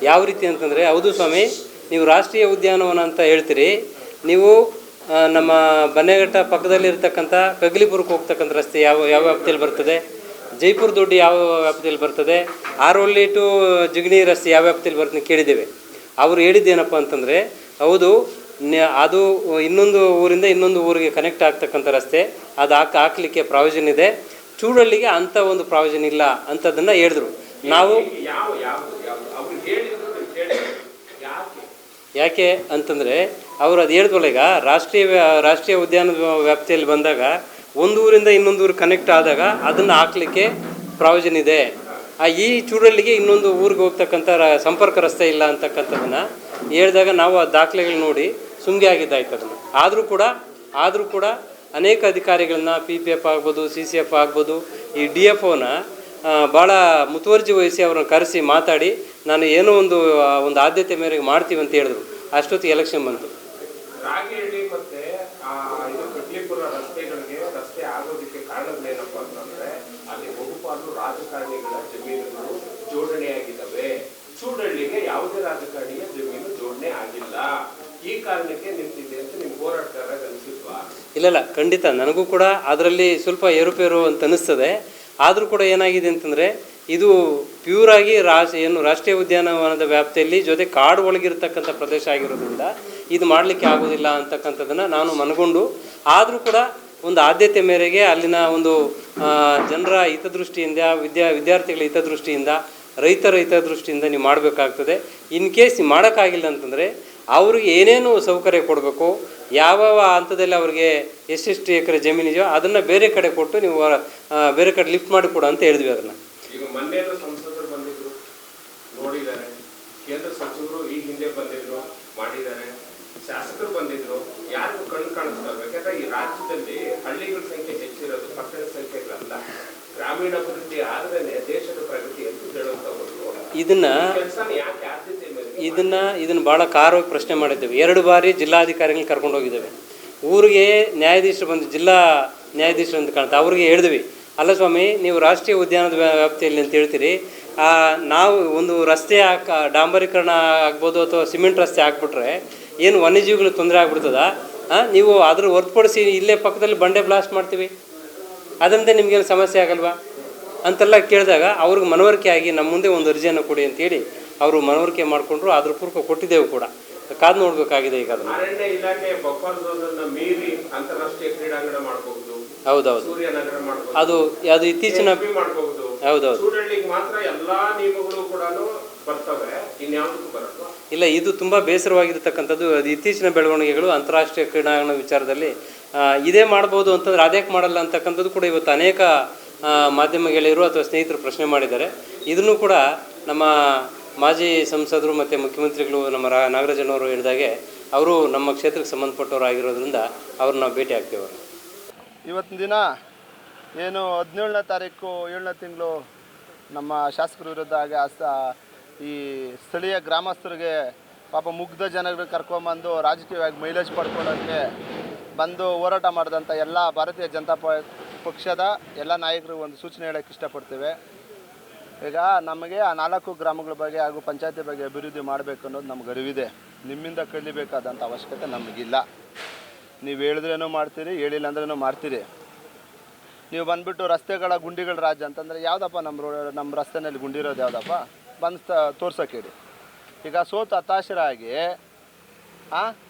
ಯಾವ ರೀತಿ ಅಂತಂದರೆ, ಹೌದು ಸ್ವಾಮಿ, ನೀವು ರಾಷ್ಟ್ರೀಯ ಉದ್ಯಾನವನ ಅಂತ ಹೇಳ್ತೀರಿ, ನೀವು ನಮ್ಮ ಬನ್ನೇಘಟ್ಟ ಪಕ್ಕದಲ್ಲಿರ್ತಕ್ಕಂಥ ಕಗ್ಲಿಪುರಕ್ಕೆ ಹೋಗ್ತಕ್ಕಂಥ ರಸ್ತೆ ಯಾವ ಯಾವ ವ್ಯಾಪ್ತಿಯಲ್ಲಿ ಬರ್ತದೆ, ಜೈಪುರ ದೊಡ್ಡಿ ಯಾವ ವ್ಯಾಪ್ತಿಯಲ್ಲಿ ಬರ್ತದೆ, ಆರೋಳ್ಳಿ ಟು ಜಿಗಣಿ ರಸ್ತೆ ಯಾವ ವ್ಯಾಪ್ತಿಯಲ್ಲಿ ಬರ್ತದೆ ಕೇಳಿದ್ದೇವೆ. ಅವರು ಹೇಳಿದ್ದೇನಪ್ಪ ಅಂತಂದರೆ, ಹೌದು ಅದು ಇನ್ನೊಂದು ಊರಿಂದ ಇನ್ನೊಂದು ಊರಿಗೆ ಕನೆಕ್ಟ್ ಆಗ್ತಕ್ಕಂಥ ರಸ್ತೆ, ಅದು ಹಾಕಲಿಕ್ಕೆ ಪ್ರಾವಿಷನ್ ಇದೆ. ಚೂಡಳ್ಳಿಗೆ ಅಂಥ ಒಂದು ಪ್ರಾವಿಷನ್ ಇಲ್ಲ ಅಂಥದ್ದನ್ನು ಹೇಳಿದ್ರು. ನಾವು ಯಾಕೆ ಅಂತಂದರೆ, ಅವರು ಅದು ಹೇಳಿದ್ವಲ್ಲ, ಈಗ ರಾಷ್ಟ್ರೀಯ ಉದ್ಯಾನದ ವ್ಯಾಪ್ತಿಯಲ್ಲಿ ಬಂದಾಗ ಒಂದು ಊರಿಂದ ಇನ್ನೊಂದು ಊರು ಕನೆಕ್ಟ್ ಆದಾಗ ಅದನ್ನು ಹಾಕಲಿಕ್ಕೆ ಪ್ರಾವಿಷನ್ ಇದೆ. ಈ ಚೂಡಳ್ಳಿಗೆ ಇನ್ನೊಂದು ಊರಿಗೆ ಹೋಗ್ತಕ್ಕಂಥ ಸಂಪರ್ಕ ರಸ್ತೆ ಇಲ್ಲ ಅಂತಕ್ಕಂಥದ್ದನ್ನು ಹೇಳಿದಾಗ ನಾವು ಆ ದಾಖಲೆಗಳು ನೋಡಿ ಸುಮ್ಗೆ ಆಗಿದ್ದಾಯ್ತು ಅದನ್ನು. ಆದರೂ ಕೂಡ ಅನೇಕ ಅಧಿಕಾರಿಗಳನ್ನ PPF ಆಗ್ಬೋದು, CCF ಆಗ್ಬೋದು, ಈ DFOನ ಭಾಳ ಮುತುವರ್ಜಿ ವಹಿಸಿ ಅವ್ರನ್ನ ಕರೆಸಿ ಮಾತಾಡಿ ನಾನು ಏನೋ ಒಂದು ಆದ್ಯತೆ ಮೇರೆಗೆ ಮಾಡ್ತೀವಿ ಅಂತ ಹೇಳಿದ್ರು. ಅಷ್ಟೊತ್ತಿಗೆ ಎಲೆಕ್ಷನ್ ಬಂತು. ರಾಗಿಹಳ್ಳಿ ಮತ್ತೆ ಕಡ್ಲಿಪುರ ರಸ್ತೆಗಳಿಗೆ ರಸ್ತೆ ಆಗೋದಕ್ಕೆ ಕಾರಣಗಳೇನಪ್ಪ ಅಂತಂದ್ರೆ ಅಲ್ಲಿ ಬಹುಪಾಲು ರಾಜಕಾರಣಿಗಳ ಜಮೀನುಗಳು ಜೋಡಣೆಯಾಗಿದ್ದಾವೆ. ಚೂಡಳ್ಳಿಗೆ ಯಾವುದೇ ರಾಜಕಾರಣಿಯ ಜಮೀನು ಜೋಡಣೆ ಆಗಿಲ್ಲ. ಈ ಕಾರಣಕ್ಕೆ ನಿಂತಿದೆ ಅಂತ ನಿಮ್ಗೆ ಹೋರಾಟಗಾರ ಅನಿಸಿಲ್ವಾ? ಇಲ್ಲ, ಖಂಡಿತ ನನಗೂ ಕೂಡ ಅದರಲ್ಲಿ ಸ್ವಲ್ಪ ಏರುಪೇರು ಅಂತ ಅನ್ನಿಸ್ತದೆ. ಆದರೂ ಕೂಡ ಏನಾಗಿದೆ ಅಂತಂದರೆ, ಇದು ಪ್ಯೂರಾಗಿ ರಾಷ್ಟ್ರೀಯ ಉದ್ಯಾನವನದ ವ್ಯಾಪ್ತಿಯಲ್ಲಿ ಜೊತೆ ಕಾಡು ಒಳಗಿರ್ತಕ್ಕಂಥ ಪ್ರದೇಶ ಆಗಿರೋದ್ರಿಂದ ಇದು ಮಾಡಲಿಕ್ಕೆ ಆಗೋದಿಲ್ಲ ಅಂತಕ್ಕಂಥದ್ದನ್ನು ನಾನು ಮನಗೊಂಡು, ಆದರೂ ಕೂಡ ಒಂದು ಆದ್ಯತೆ ಮೇರೆಗೆ ಅಲ್ಲಿನ ಒಂದು ಜನರ ಹಿತದೃಷ್ಟಿಯಿಂದ, ವಿದ್ಯಾರ್ಥಿಗಳ ಹಿತದೃಷ್ಟಿಯಿಂದ, ರೈತರ ಹಿತದೃಷ್ಟಿಯಿಂದ ನೀವು ಮಾಡಬೇಕಾಗ್ತದೆ. ಇನ್ ಕೇಸ್ ಮಾಡೋಕ್ಕಾಗಿಲ್ಲ ಅಂತಂದರೆ ಅವ್ರಿಗೆ ಏನೇನು ಸೌಕರ್ಯ ಕೊಡಬೇಕು, ಯಾವ ಹಂತದಲ್ಲಿ ಅವ್ರಿಗೆ ಎಷ್ಟೆಷ್ಟು ಎಕರೆ ಜಮೀನಿದೆಯೋ ಅದನ್ನು ಬೇರೆ ಕಡೆ ಕೊಟ್ಟು ನೀವು ಬೇರೆ ಕಡೆ ಲಿಫ್ಟ್ ಮಾಡಿ ಕೊಡು ಅಂತ ಹೇಳಿದ್ವಿ. ಅದನ್ನು ಈಗ ಮೊನ್ನೆಲ್ಲ ಸಂಸದರು ಬಂದಿದ್ರು, ನೋಡಿದ್ದಾರೆ. ಕೇಂದ್ರ ಸಚಿವರು ಈ ಹಿಂದೆ ಬಂದಿದ್ರು, ಮಾಡಿದ್ದಾರೆ. ಶಾಸಕರು ಬಂದಿದ್ರು, ಯಾರಿಗೂ ಕಣ್ಣು ಕಾಣಿಸ್ತಾರೆ. ಯಾಕಂದ್ರೆ ಈ ರಾಜ್ಯದಲ್ಲಿ ಹಳ್ಳಿಗಳ ಸಂಖ್ಯೆ ಹೆಚ್ಚಿರೋದು ಪಟ್ಟಣದ ಸಂಖ್ಯೆಗಳಲ್ಲ. ಗ್ರಾಮೀಣ ಅಭಿವೃದ್ಧಿ ಆದ್ರೇನೆ ದೇಶದ ಪ್ರಗತಿ ಅಂತ ಹೇಳುವಂಥವ್ರು ಇದನ್ನು ಭಾಳ ಖಾರವಾಗಿ ಪ್ರಶ್ನೆ ಮಾಡಿದ್ದೇವೆ. 2 ಬಾರಿ ಜಿಲ್ಲಾಧಿಕಾರಿಗಳನ್ನ ಕರ್ಕೊಂಡು ಹೋಗಿದ್ದೇವೆ. ಊರಿಗೆ ನ್ಯಾಯಾಧೀಶರು ಬಂದು, ಜಿಲ್ಲಾ ನ್ಯಾಯಾಧೀಶರು ಅಂತ ಕಾಣುತ್ತೆ, ಅವ್ರಿಗೆ ಹೇಳಿದ್ವಿ, ಅಲ್ಲ ಸ್ವಾಮಿ, ನೀವು ರಾಷ್ಟ್ರೀಯ ಉದ್ಯಾನದ ವ್ಯಾಪ್ತಿಯಲ್ಲಿ ಅಂತ ಹೇಳ್ತೀರಿ, ನಾವು ಒಂದು ರಸ್ತೆ ಡಾಂಬರೀಕರಣ ಆಗ್ಬೋದು ಅಥವಾ ಸಿಮೆಂಟ್ ರಸ್ತೆ ಹಾಕ್ಬಿಟ್ರೆ ಏನು ವನ್ಯಜೀವಿಗಳು ತೊಂದರೆ ಆಗ್ಬಿಡ್ತದ? ನೀವು ಅದ್ರ ಹೊರತುಪಡಿಸಿ ಇಲ್ಲೇ ಪಕ್ಕದಲ್ಲಿ ಬಂಡೆ ಬ್ಲಾಸ್ಟ್ ಮಾಡ್ತೀವಿ, ಅದರಿಂದ ನಿಮಗೇನು ಸಮಸ್ಯೆ ಆಗಲ್ವಾ ಅಂತೆಲ್ಲ ಕೇಳಿದಾಗ ಅವ್ರಿಗೆ ಮನವರಿಕೆ ಆಗಿ ನಮ್ಮ ಮುಂದೆ ಒಂದು ಅರ್ಜಿಯನ್ನು ಕೊಡಿ ಅಂತೇಳಿ ಅವರು ಮನವರಿಕೆ ಮಾಡಿಕೊಂಡ್ರು. ಅದ್ರ ಪೂರ್ವಕ ಕೊಟ್ಟಿದ್ದೆವು ಕೂಡ. ಕಾದು ನೋಡಬೇಕಾಗಿದೆ ಈಗ ಅದನ್ನು. ಅರಣ್ಯ ಇಲಾಖೆ ಬಫರ್ ಝೋನ್ ಮೀರಿ ಅಂತಾರಾಷ್ಟ್ರೀಯ ಕ್ರೀಡಾಂಗಣ ಮಾಡಬಹುದು. ಹೌದೌದು, ಸೂರ್ಯನಗರ ಮಾಡಬಹುದು. ಅದು ಇತ್ತೀಚಿನ ಮಾಡಬಹುದು. ಹೌದೌದು. ಚೂಡಳ್ಳಿಗೆ ಮಾತ್ರ ಎಲ್ಲಾ ನಿಯಮಗಳು ಕೂಡ ಬರ್ತವೆ, ಇನ್ಯಾವುದಕ್ಕೂ ಬರಲ್ಲ. ಇಲ್ಲ, ಇದು ತುಂಬ ಬೇಸರವಾಗಿರ್ತಕ್ಕಂಥದ್ದು. ಅದು ಇತ್ತೀಚಿನ ಬೆಳವಣಿಗೆಗಳು ಅಂತಾರಾಷ್ಟ್ರೀಯ ಕ್ರೀಡಾಂಗಣ ವಿಚಾರದಲ್ಲಿ ಇದೇ ಮಾಡ್ಬೋದು ಅಂತಂದ್ರೆ ಅದ್ಯಾಕೆ ಮಾಡಲ್ಲ ಅಂತಕ್ಕಂಥದ್ದು ಕೂಡ ಇವತ್ತು ಅನೇಕ ಮಾಧ್ಯಮ ಗೆಳೆಯರು ಅಥವಾ ಸ್ನೇಹಿತರು ಪ್ರಶ್ನೆ ಮಾಡಿದ್ದಾರೆ. ಇದನ್ನು ಕೂಡ ನಮ್ಮ ಮಾಜಿ ಸಂಸದರು ಮತ್ತು ಮುಖ್ಯಮಂತ್ರಿಗಳು ನಮ್ಮ ನಾಗರಾಜನವರು ಹೇಳಿದಾಗೆ ಅವರು ನಮ್ಮ ಕ್ಷೇತ್ರಕ್ಕೆ ಸಂಬಂಧಪಟ್ಟವರು ಆಗಿರೋದ್ರಿಂದ ಅವ್ರನ್ನ ಭೇಟಿ ಆಗ್ತೇವೆ. ಇವತ್ತಿನ ದಿನ ಏನು 17ನೇ ತಾರೀಕು 7ನೇ ತಿಂಗಳು ನಮ್ಮ ಶಾಸಕರ ವಿರುದ್ಧ ಹಾಗೆ ಈ ಸ್ಥಳೀಯ ಗ್ರಾಮಸ್ಥರಿಗೆ ಪಾಪ ಮುಗ್ಧ ಜನಗಳು ಕರ್ಕೊಂಬಂದು ರಾಜಕೀಯವಾಗಿ ಮೈಲೇಜ್ ಪಡ್ಕೊಳ್ಳೋಕ್ಕೆ ಬಂದು ಹೋರಾಟ ಮಾಡಿದಂಥ ಎಲ್ಲ ಭಾರತೀಯ ಜನತಾ ಪಕ್ಷದ ಎಲ್ಲ ನಾಯಕರು ಒಂದು ಸೂಚನೆ ಹೇಳೋಕ್ಕೆ ಇಷ್ಟಪಡ್ತೇವೆ. ಈಗ ನಮಗೆ ಆ 4 ಗ್ರಾಮಗಳ ಬಗ್ಗೆ ಹಾಗೂ ಪಂಚಾಯತಿ ಬಗ್ಗೆ ಅಭಿವೃದ್ಧಿ ಮಾಡಬೇಕು ಅನ್ನೋದು ನಮ್ಗೆ ಅರಿವಿದೆ. ನಿಮ್ಮಿಂದ ಕಲಿಬೇಕಾದಂಥ ಅವಶ್ಯಕತೆ ನಮಗಿಲ್ಲ. ನೀವು ಹೇಳಿದ್ರೇನೋ ಮಾಡ್ತೀರಿ, ಹೇಳಿಲ್ಲ ಅಂದ್ರೇನೋ ಮಾಡ್ತೀರಿ. ನೀವು ಬಂದುಬಿಟ್ಟು ರಸ್ತೆಗಳ ಗುಂಡಿಗಳ ರಾಜ್ಯ ಅಂತಂದರೆ ಯಾವುದಪ್ಪ ನಮ್ಮ ರಸ್ತೆಯಲ್ಲಿ ಗುಂಡಿರೋದು ಯಾವುದಪ್ಪ ಬಂದು ತೋರ್ಸೋಕ್ಕೇಳಿ. ಈಗ ಸೋತು ಹತಾಶರಾಗಿ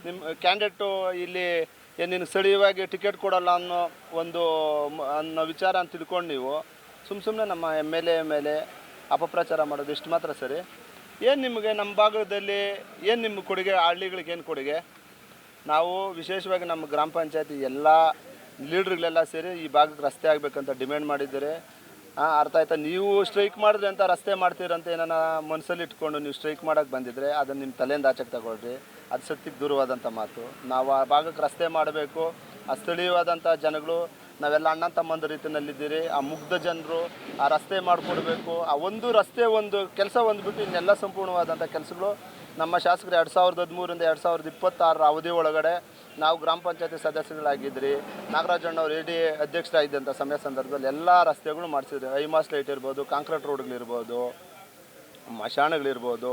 ನಿಮ್ಮ ಕ್ಯಾಂಡಿಡೇಟು ಇಲ್ಲಿ ನಿನಗೆ ಸ್ಥಳೀಯವಾಗಿ ಟಿಕೆಟ್ ಕೊಡೋಲ್ಲ ಅನ್ನೋ ವಿಚಾರ ಅಂತ ತಿಳ್ಕೊಂಡು ನೀವು ಸುಮ್ಮನೆ ನಮ್ಮ MLA ಮೇಲೆ ಅಪಪ್ರಚಾರ ಮಾಡೋದು ಇಷ್ಟು ಮಾತ್ರ ಸರಿ. ಏನು ನಿಮಗೆ ನಮ್ಮ ಭಾಗದಲ್ಲಿ ಏನು ನಿಮ್ಮ ಕೊಡುಗೆ, ಹಳ್ಳಿಗಳಿಗೆ ಏನು ಕೊಡುಗೆ? ನಾವು ವಿಶೇಷವಾಗಿ ನಮ್ಮ ಗ್ರಾಮ ಪಂಚಾಯತಿ ಎಲ್ಲ ಲೀಡ್ರುಗಳೆಲ್ಲ ಸೇರಿ ಈ ಭಾಗಕ್ಕೆ ರಸ್ತೆ ಆಗಬೇಕಂತ ಡಿಮ್ಯಾಂಡ್ ಮಾಡಿದ್ದಾರೆ. ಅರ್ಥ ಆಯ್ತಾ? ನೀವು ಸ್ಟ್ರೈಕ್ ಮಾಡಿದ್ರೆ ಅಂತ ರಸ್ತೆ ಮಾಡ್ತೀರಂತ ಏನಾನ ಮನಸ್ಸಲ್ಲಿ ಇಟ್ಕೊಂಡು ನೀವು ಸ್ಟ್ರೈಕ್ ಮಾಡೋಕ್ಕೆ ಬಂದಿದ್ರೆ ಅದನ್ನು ನಿಮ್ಮ ತಲೆಯಿಂದ ಆಚೆಗೆ ತಗೊಳ್ರಿ. ಅದು ಸತ್ಯಕ್ಕೆ ದೂರವಾದಂಥ ಮಾತು. ನಾವು ಆ ಭಾಗಕ್ಕೆ ರಸ್ತೆ ಮಾಡಬೇಕು. ಆ ಸ್ಥಳೀಯವಾದಂಥ ಜನಗಳು ನಾವೆಲ್ಲ ಅಣ್ಣ ತಮ್ಮಂದ ರೀತಿಯಲ್ಲಿದ್ದೀರಿ. ಆ ಮುಗ್ಧ ಜನರು ಆ ರಸ್ತೆ ಮಾಡಿಕೊಡ್ಬೇಕು. ಆ ಒಂದು ರಸ್ತೆ ಒಂದು ಕೆಲಸ ಬಿಟ್ಟು ಇನ್ನೆಲ್ಲ ಸಂಪೂರ್ಣವಾದಂಥ ಕೆಲಸಗಳು ನಮ್ಮ ಶಾಸಕರು 2013ರಿಂದ 2026 ಅವಧಿ ಒಳಗಡೆ ನಾವು ಗ್ರಾಮ ಪಂಚಾಯತಿ ಸದಸ್ಯಗಳಾಗಿದ್ರಿ. ನಾಗರಾಜಣ್ಣವ್ರು AD ಅಧ್ಯಕ್ಷರಾಗಿದ್ದಂಥ ಸಂದರ್ಭದಲ್ಲಿ ಎಲ್ಲ ರಸ್ತೆಗಳು ಮಾಡಿಸಿದ್ರಿ. ಐಮಾಸ್ ಲೈಟ್ ಇರ್ಬೋದು, ಕಾಂಕ್ರೀಟ್ ರೋಡ್ಗಳಿರ್ಬೋದು, ಮಶಾಣಗಳಿರ್ಬೋದು,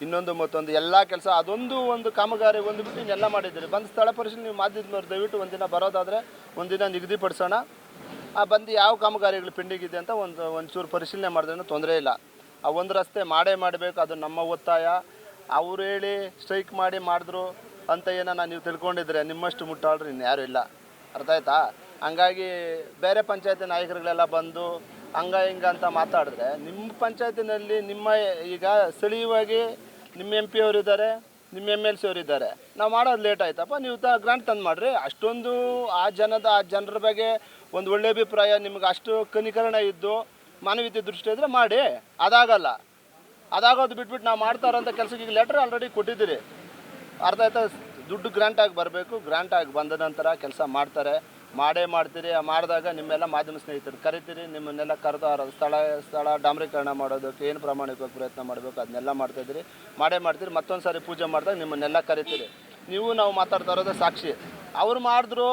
ಇನ್ನೊಂದು ಮತ್ತೊಂದು ಎಲ್ಲ ಕೆಲಸ ಅದೊಂದು ಒಂದು ಕಾಮಗಾರಿ ಒಂದು ಬಿಟ್ಟು ಇನ್ನೆಲ್ಲ ಮಾಡಿದ್ದೀರಿ. ಬಂದು ಸ್ಥಳ ಪರಿಶೀಲನೆ ನೀವು ಮಾಧ್ಯಮದವ್ರು ದಯವಿಟ್ಟು ಒಂದಿನ ಬರೋದಾದರೆ ಒಂದಿನ ನಿಗದಿಪಡಿಸೋಣ. ಬಂದು ಯಾವ ಕಾಮಗಾರಿಗಳು ಪೆಂಡಿಂಗ್ ಇದೆ ಅಂತ ಒಂಚೂರು ಪರಿಶೀಲನೆ ಮಾಡಿದ್ರೂ ತೊಂದರೆ ಇಲ್ಲ. ಆ ಒಂದು ರಸ್ತೆ ಮಾಡಬೇಕು, ಅದು ನಮ್ಮ ಒತ್ತಾಯ. ಅವ್ರು ಹೇಳಿ ಸ್ಟ್ರೈಕ್ ಮಾಡಿದ್ರು ಅಂತ ಏನೋ ನೀವು ತಿಳ್ಕೊಂಡಿದ್ರೆ ನಿಮ್ಮಷ್ಟು ಮುಟ್ಟಾಳ್ರು ಇನ್ಯಾರೂ ಇಲ್ಲ. ಅರ್ಥ ಆಯ್ತಾ? ಹಂಗಾಗಿ ಬೇರೆ ಪಂಚಾಯತಿ ನಾಯಕರುಗಳೆಲ್ಲ ಬಂದು ಹಿಂಗ ಅಂತ ಮಾತಾಡಿದ್ರೆ ನಿಮ್ಮ ಪಂಚಾಯತಿನಲ್ಲಿ ಈಗ ಸ್ಥಳೀಯವಾಗಿ ನಿಮ್ಮ MP ಅವರಿದ್ದಾರೆ, ನಿಮ್ಮ MLC ಅವರಿದ್ದಾರೆ. ನಾವು ಮಾಡೋದು ಲೇಟ್ ಆಯ್ತಪ್ಪ, ನೀವು ಗ್ರಾಂಟ್ ತಂದು ಮಾಡಿರಿ. ಅಷ್ಟೊಂದು ಆ ಜನರ ಬಗ್ಗೆ ಒಂದು ಒಳ್ಳೆ ಅಭಿಪ್ರಾಯ ನಿಮ್ಗೆ, ಅಷ್ಟು ಕನಿಕರಣ ಇದ್ದು ಮಾನವೀಯತೆ ದೃಷ್ಟಿ ಇದ್ದರೆ ಮಾಡಿ. ಅದಾಗಲ್ಲ, ಅದಾಗೋದು ಬಿಟ್ಬಿಟ್ಟು ನಾವು ಮಾಡ್ತಾರಂಥ ಕೆಲಸಕ್ಕೆ ಈಗ ಲೆಟ್ರ್ ಆಲ್ರೆಡಿ ಕೊಟ್ಟಿದ್ದೀರಿ. ಅರ್ಥ ಆಯ್ತಾ? ದುಡ್ಡು ಗ್ರಾಂಟಾಗಿ ಬರಬೇಕು. ಗ್ರಾಂಟಾಗಿ ಬಂದ ನಂತರ ಕೆಲಸ ಮಾಡ್ತೀರಿ. ಮಾಡಿದಾಗ ನಿಮ್ಮೆಲ್ಲ ಮಾಧ್ಯಮ ಸ್ನೇಹಿತರು ಕರಿತೀರಿ. ನಿಮ್ಮನ್ನೆಲ್ಲ ಕರೆದು ಸ್ಥಳ ಡಾಂಬರೀಕರಣ ಮಾಡೋದಕ್ಕೆ ಏನು ಪ್ರಾಮಾಣಿಕವಾಗಿ ಪ್ರಯತ್ನ ಮಾಡಬೇಕು ಅದನ್ನೆಲ್ಲ ಮಾಡ್ತಾಯಿದ್ದೀರಿ. ಮಾಡ್ತೀರಿ. ಮತ್ತೊಂದು ಸಾರಿ ಪೂಜೆ ಮಾಡಿದಾಗ ನಿಮ್ಮನ್ನೆಲ್ಲ ಕರಿತೀರಿ. ನಾವು ಮಾತಾಡ್ತಾ ಇರೋದು ಸಾಕ್ಷಿ. ಅವ್ರು ಮಾಡಿದ್ರು,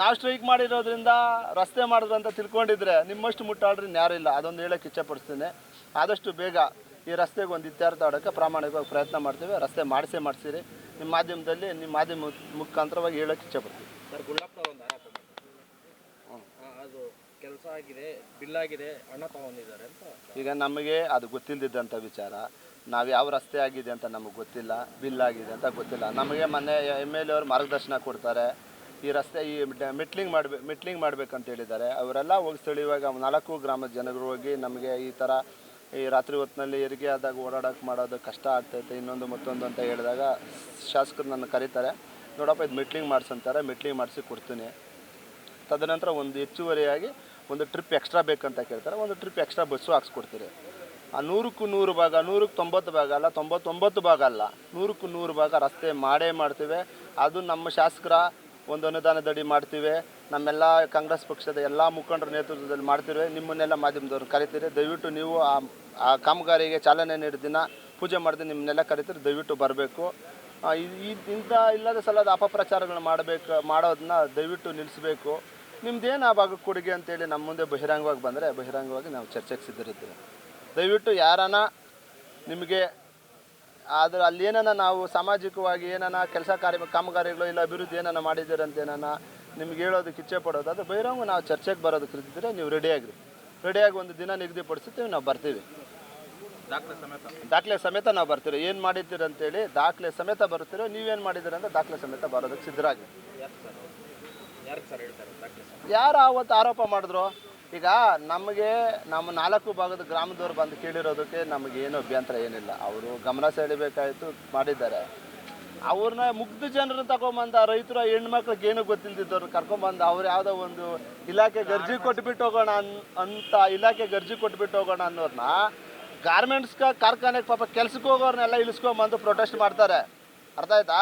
ನಾವು ಸ್ಟ್ರೈಕ್ ಮಾಡಿರೋದ್ರಿಂದ ರಸ್ತೆ ಮಾಡಿದ್ರು ಅಂತ ತಿಳ್ಕೊಂಡಿದ್ರೆ ನಿಮ್ಮಷ್ಟು ಮುಟ್ಟಾಳ್ರಿ ಯಾರೂ ಇಲ್ಲ. ಅದೊಂದು ಹೇಳೋಕ್ಕೆ ಇಚ್ಛೆಪಡಿಸ್ತೀನಿ. ಆದಷ್ಟು ಬೇಗ ಈ ರಸ್ತೆಗೆ ಒಂದು ಇತ್ಯರ್ಥ ಆಡೋಕ್ಕೆ ಪ್ರಾಮಾಣಿಕವಾಗಿ ಪ್ರಯತ್ನ ಮಾಡ್ತೀವಿ. ರಸ್ತೆ ಮಾಡಿಸಿರಿ. ನಿಮ್ಮ ಮಾಧ್ಯಮದಲ್ಲಿ ನಿಮ್ಮ ಮಾಧ್ಯಮ ಮುಖಾಂತರವಾಗಿ ಹೇಳೋಕ್ಕೆ ಇಚ್ಛೆಪಡ್ತೀವಿ. ಸರ್, ಗುಳ್ಳಪ್ಪನವರು ಒಂದು ಆರೋಪ ಅದು ಕೆಲಸ ಆಗಿದೆ, ಬಿಲ್ ಆಗಿದೆ, ಹಣ ತಗೊಂಡಿದ್ದಾರೆ ಅಂತ. ಈಗ ನಮಗೆ ಅದು ಗೊತ್ತಿಲ್ಲದಿದ್ದಂಥ ವಿಚಾರ. ನಾವು ಯಾವ ರಸ್ತೆ ಆಗಿದೆ ಅಂತ ನಮಗೆ ಗೊತ್ತಿಲ್ಲ, ಬಿಲ್ ಆಗಿದೆ ಅಂತ ಗೊತ್ತಿಲ್ಲ. ನಮಗೆ ಮೊನ್ನೆ MLA ಅವರು ಮಾರ್ಗದರ್ಶನ ಕೊಡ್ತಾರೆ. ಈ ರಸ್ತೆ ಮೆಟ್ಲಿಂಗ್ ಮಾಡಬೇಕಂತ ಹೇಳಿದ್ದಾರೆ. ಅವರೆಲ್ಲ ಹೋಗಿ ಸ್ಥಳೀಯವಾಗಿ 4 ಗ್ರಾಮದ ಜನರು ಹೋಗಿ ನಮಗೆ ಈ ಥರ ಈ ರಾತ್ರಿ ಹೊತ್ತಿನಲ್ಲಿ ಹೆರಿಗೆ ಆದಾಗ ಓಡಾಡೋಕೆ ಮಾಡೋದು ಕಷ್ಟ ಆಗ್ತೈತೆ, ಇನ್ನೊಂದು ಮತ್ತೊಂದು ಅಂತ ಹೇಳಿದಾಗ ಶಾಸಕರು ನನ್ನ ಕರೀತಾರೆ. ನೋಡಪ್ಪ ಇದು ಮೆಟ್ಲಿಂಗ್ ಮಾಡಿಸಂತಾರೆ, ಮೆಟ್ಲಿಂಗ್ ಮಾಡಿಸಿ ಕೊಡ್ತೀನಿ. ತದನಂತರ ಒಂದು ಹೆಚ್ಚುವರಿಯಾಗಿ ಒಂದು ಟ್ರಿಪ್ ಎಕ್ಸ್ಟ್ರಾ ಬೇಕಂತ ಕೇಳ್ತಾರೆ. ಒಂದು ಟ್ರಿಪ್ ಎಕ್ಸ್ಟ್ರಾ ಬಸ್ಸು ಹಾಕ್ಸ್ಕೊಡ್ತೀರಿ. ಆ 100ಕ್ಕೆ 100 ಭಾಗ, 100ಕ್ಕೆ 90 ಭಾಗ ಅಲ್ಲ, 99 ಭಾಗ ಅಲ್ಲ, 100ಕ್ಕೆ 100 ಭಾಗ ರಸ್ತೆ ಮಾಡ್ತೀವಿ. ಅದು ನಮ್ಮ ಶಾಸಕರ ಒಂದು ಅನುದಾನದಡಿ ಮಾಡ್ತೀವಿ. ನಮ್ಮೆಲ್ಲ ಕಾಂಗ್ರೆಸ್ ಪಕ್ಷದ ಎಲ್ಲ ಮುಖಂಡರ ನೇತೃತ್ವದಲ್ಲಿ ಮಾಡ್ತೀವಿ. ನಿಮ್ಮನ್ನೆಲ್ಲ ಮಾಧ್ಯಮದವ್ರು ಕರಿತೀರಿ. ದಯವಿಟ್ಟು ನೀವು ಆ ಕಾಮಗಾರಿಗೆ ಚಾಲನೆ ನೀಡಿದ ದಿನ ಪೂಜೆ ಮಾಡಿದ ನಿಮ್ಮನ್ನೆಲ್ಲ ಕರಿತೀರಿ. ದಯವಿಟ್ಟು ಬರಬೇಕು. ಇಂಥ ಇಲ್ಲದ ಸಲದ ಅಪಪ್ರಚಾರಗಳನ್ನ ಮಾಡೋದನ್ನ ದಯವಿಟ್ಟು ನಿಲ್ಲಿಸಬೇಕು. ನಿಮ್ದೇನು ಆ ಭಾಗಕ್ಕೆ ಕೊಡುಗೆ ಅಂತೇಳಿ ನಮ್ಮ ಮುಂದೆ ಬಹಿರಂಗವಾಗಿ ಬಂದರೆ ಬಹಿರಂಗವಾಗಿ ನಾವು ಚರ್ಚೆಗೆ ಸಿದ್ಧರಿರ್ತೀವಿ. ದಯವಿಟ್ಟು ಯಾರನ್ನ ನಿಮಗೆ ಅಲ್ಲಿ ನಾವು ಸಾಮಾಜಿಕವಾಗಿ ಕೆಲಸ ಕಾಮಗಾರಿಗಳು ಇಲ್ಲ ಅಭಿವೃದ್ಧಿ ಮಾಡಿದ್ದೀರ ಅಂತ ನಿಮ್ಗೆ ಹೇಳೋದಕ್ಕೆ ಇಚ್ಛೆ ಪಡೋದು ಅದು ಬಹಿರಂಗ ನಾವು ಚರ್ಚೆಗೆ ಬರೋದಕ್ಕೆ ಇದ್ದರೆ ನೀವು ರೆಡಿಯಾಗಿ ಒಂದು ದಿನ ನಿಗದಿಪಡಿಸ್ತೀವಿ. ನಾವು ಬರ್ತೀವಿ, ದಾಖಲೆ ಸಮೇತ ನಾವು ಬರ್ತೀವಿ. ಏನು ಮಾಡಿದ್ದೀರ ಅಂತೇಳಿ ದಾಖಲೆ ಸಮೇತ ಬರ್ತೀರೋ, ನೀವೇನು ಮಾಡಿದ್ದೀರ ಅಂತ ದಾಖಲೆ ಸಮೇತ ಬರೋದಕ್ಕೆ ಸಿದ್ಧರಾಗಿ. ಯಾರು ಆವತ್ತು ಆರೋಪ ಮಾಡಿದ್ರು? ಈಗ ನಮ್ಮ 4 ಭಾಗದ ಗ್ರಾಮದವ್ರು ಬಂದು ಕೇಳಿರೋದಕ್ಕೆ ನಮಗೇನು ಅಭ್ಯಂತರ ಏನಿಲ್ಲ. ಅವರು ಗಮನ ಸೆಳೆಬೇಕಾಯಿತು, ಮಾಡಿದ್ದಾರೆ. ಅವ್ರನ್ನ ಮುಗ್ಧ ಜನರನ್ನ ತಗೊಂಬಂದ ರೈತರು ಹೆಣ್ಮಕ್ಳಿಗೆ ಏನೂ ಗೊತ್ತಿಲ್ದಿದ್ದವ್ರು ಕರ್ಕೊಂಬಂದು ಅವ್ರು ಯಾವುದೋ ಒಂದು ಇಲಾಖೆ ಗರ್ಜಿ ಕೊಟ್ಬಿಟ್ಟು ಹೋಗೋಣ ಅನ್ನೋರನ್ನ ಗಾರ್ಮೆಂಟ್ಸ್ ಕಾರ್ಖಾನೆಗೆ ಪಾಪ ಕೆಲ್ಸಕ್ಕೆ ಹೋಗೋರ್ನೆಲ್ಲ ಇಳಿಸ್ಕೊಂಬಂದು ಪ್ರೊಟೆಸ್ಟ್ ಮಾಡ್ತಾರೆ. ಅರ್ಥ ಆಯ್ತಾ?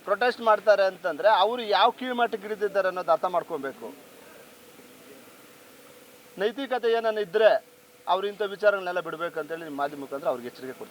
ಪ್ರೊಟೆಸ್ಟ್ ಮಾಡ್ತಾರೆ ಅಂತಂದರೆ ಅವರು ಯಾವ ಕೀಳ್ಮಟ್ಟಕ್ಕೆ ಇಳಿದಿದ್ದಾರೆ ಅನ್ನೋದು ಅರ್ಥ ಮಾಡ್ಕೊಬೇಕು. ನೈತಿಕತೆ ಏನನ್ನ ಇದ್ದರೆ ಅವ್ರು ಇಂಥ ವಿಚಾರಗಳನ್ನೆಲ್ಲ ಬಿಡಬೇಕಂತೇಳಿ ನಿಮ್ಮ ಮಾಧ್ಯಮ ಮುಖಾಂತರ ಅವ್ರಿಗೆ ಎಚ್ಚರಿಕೆ ಕೊಡ್ತಾರೆ.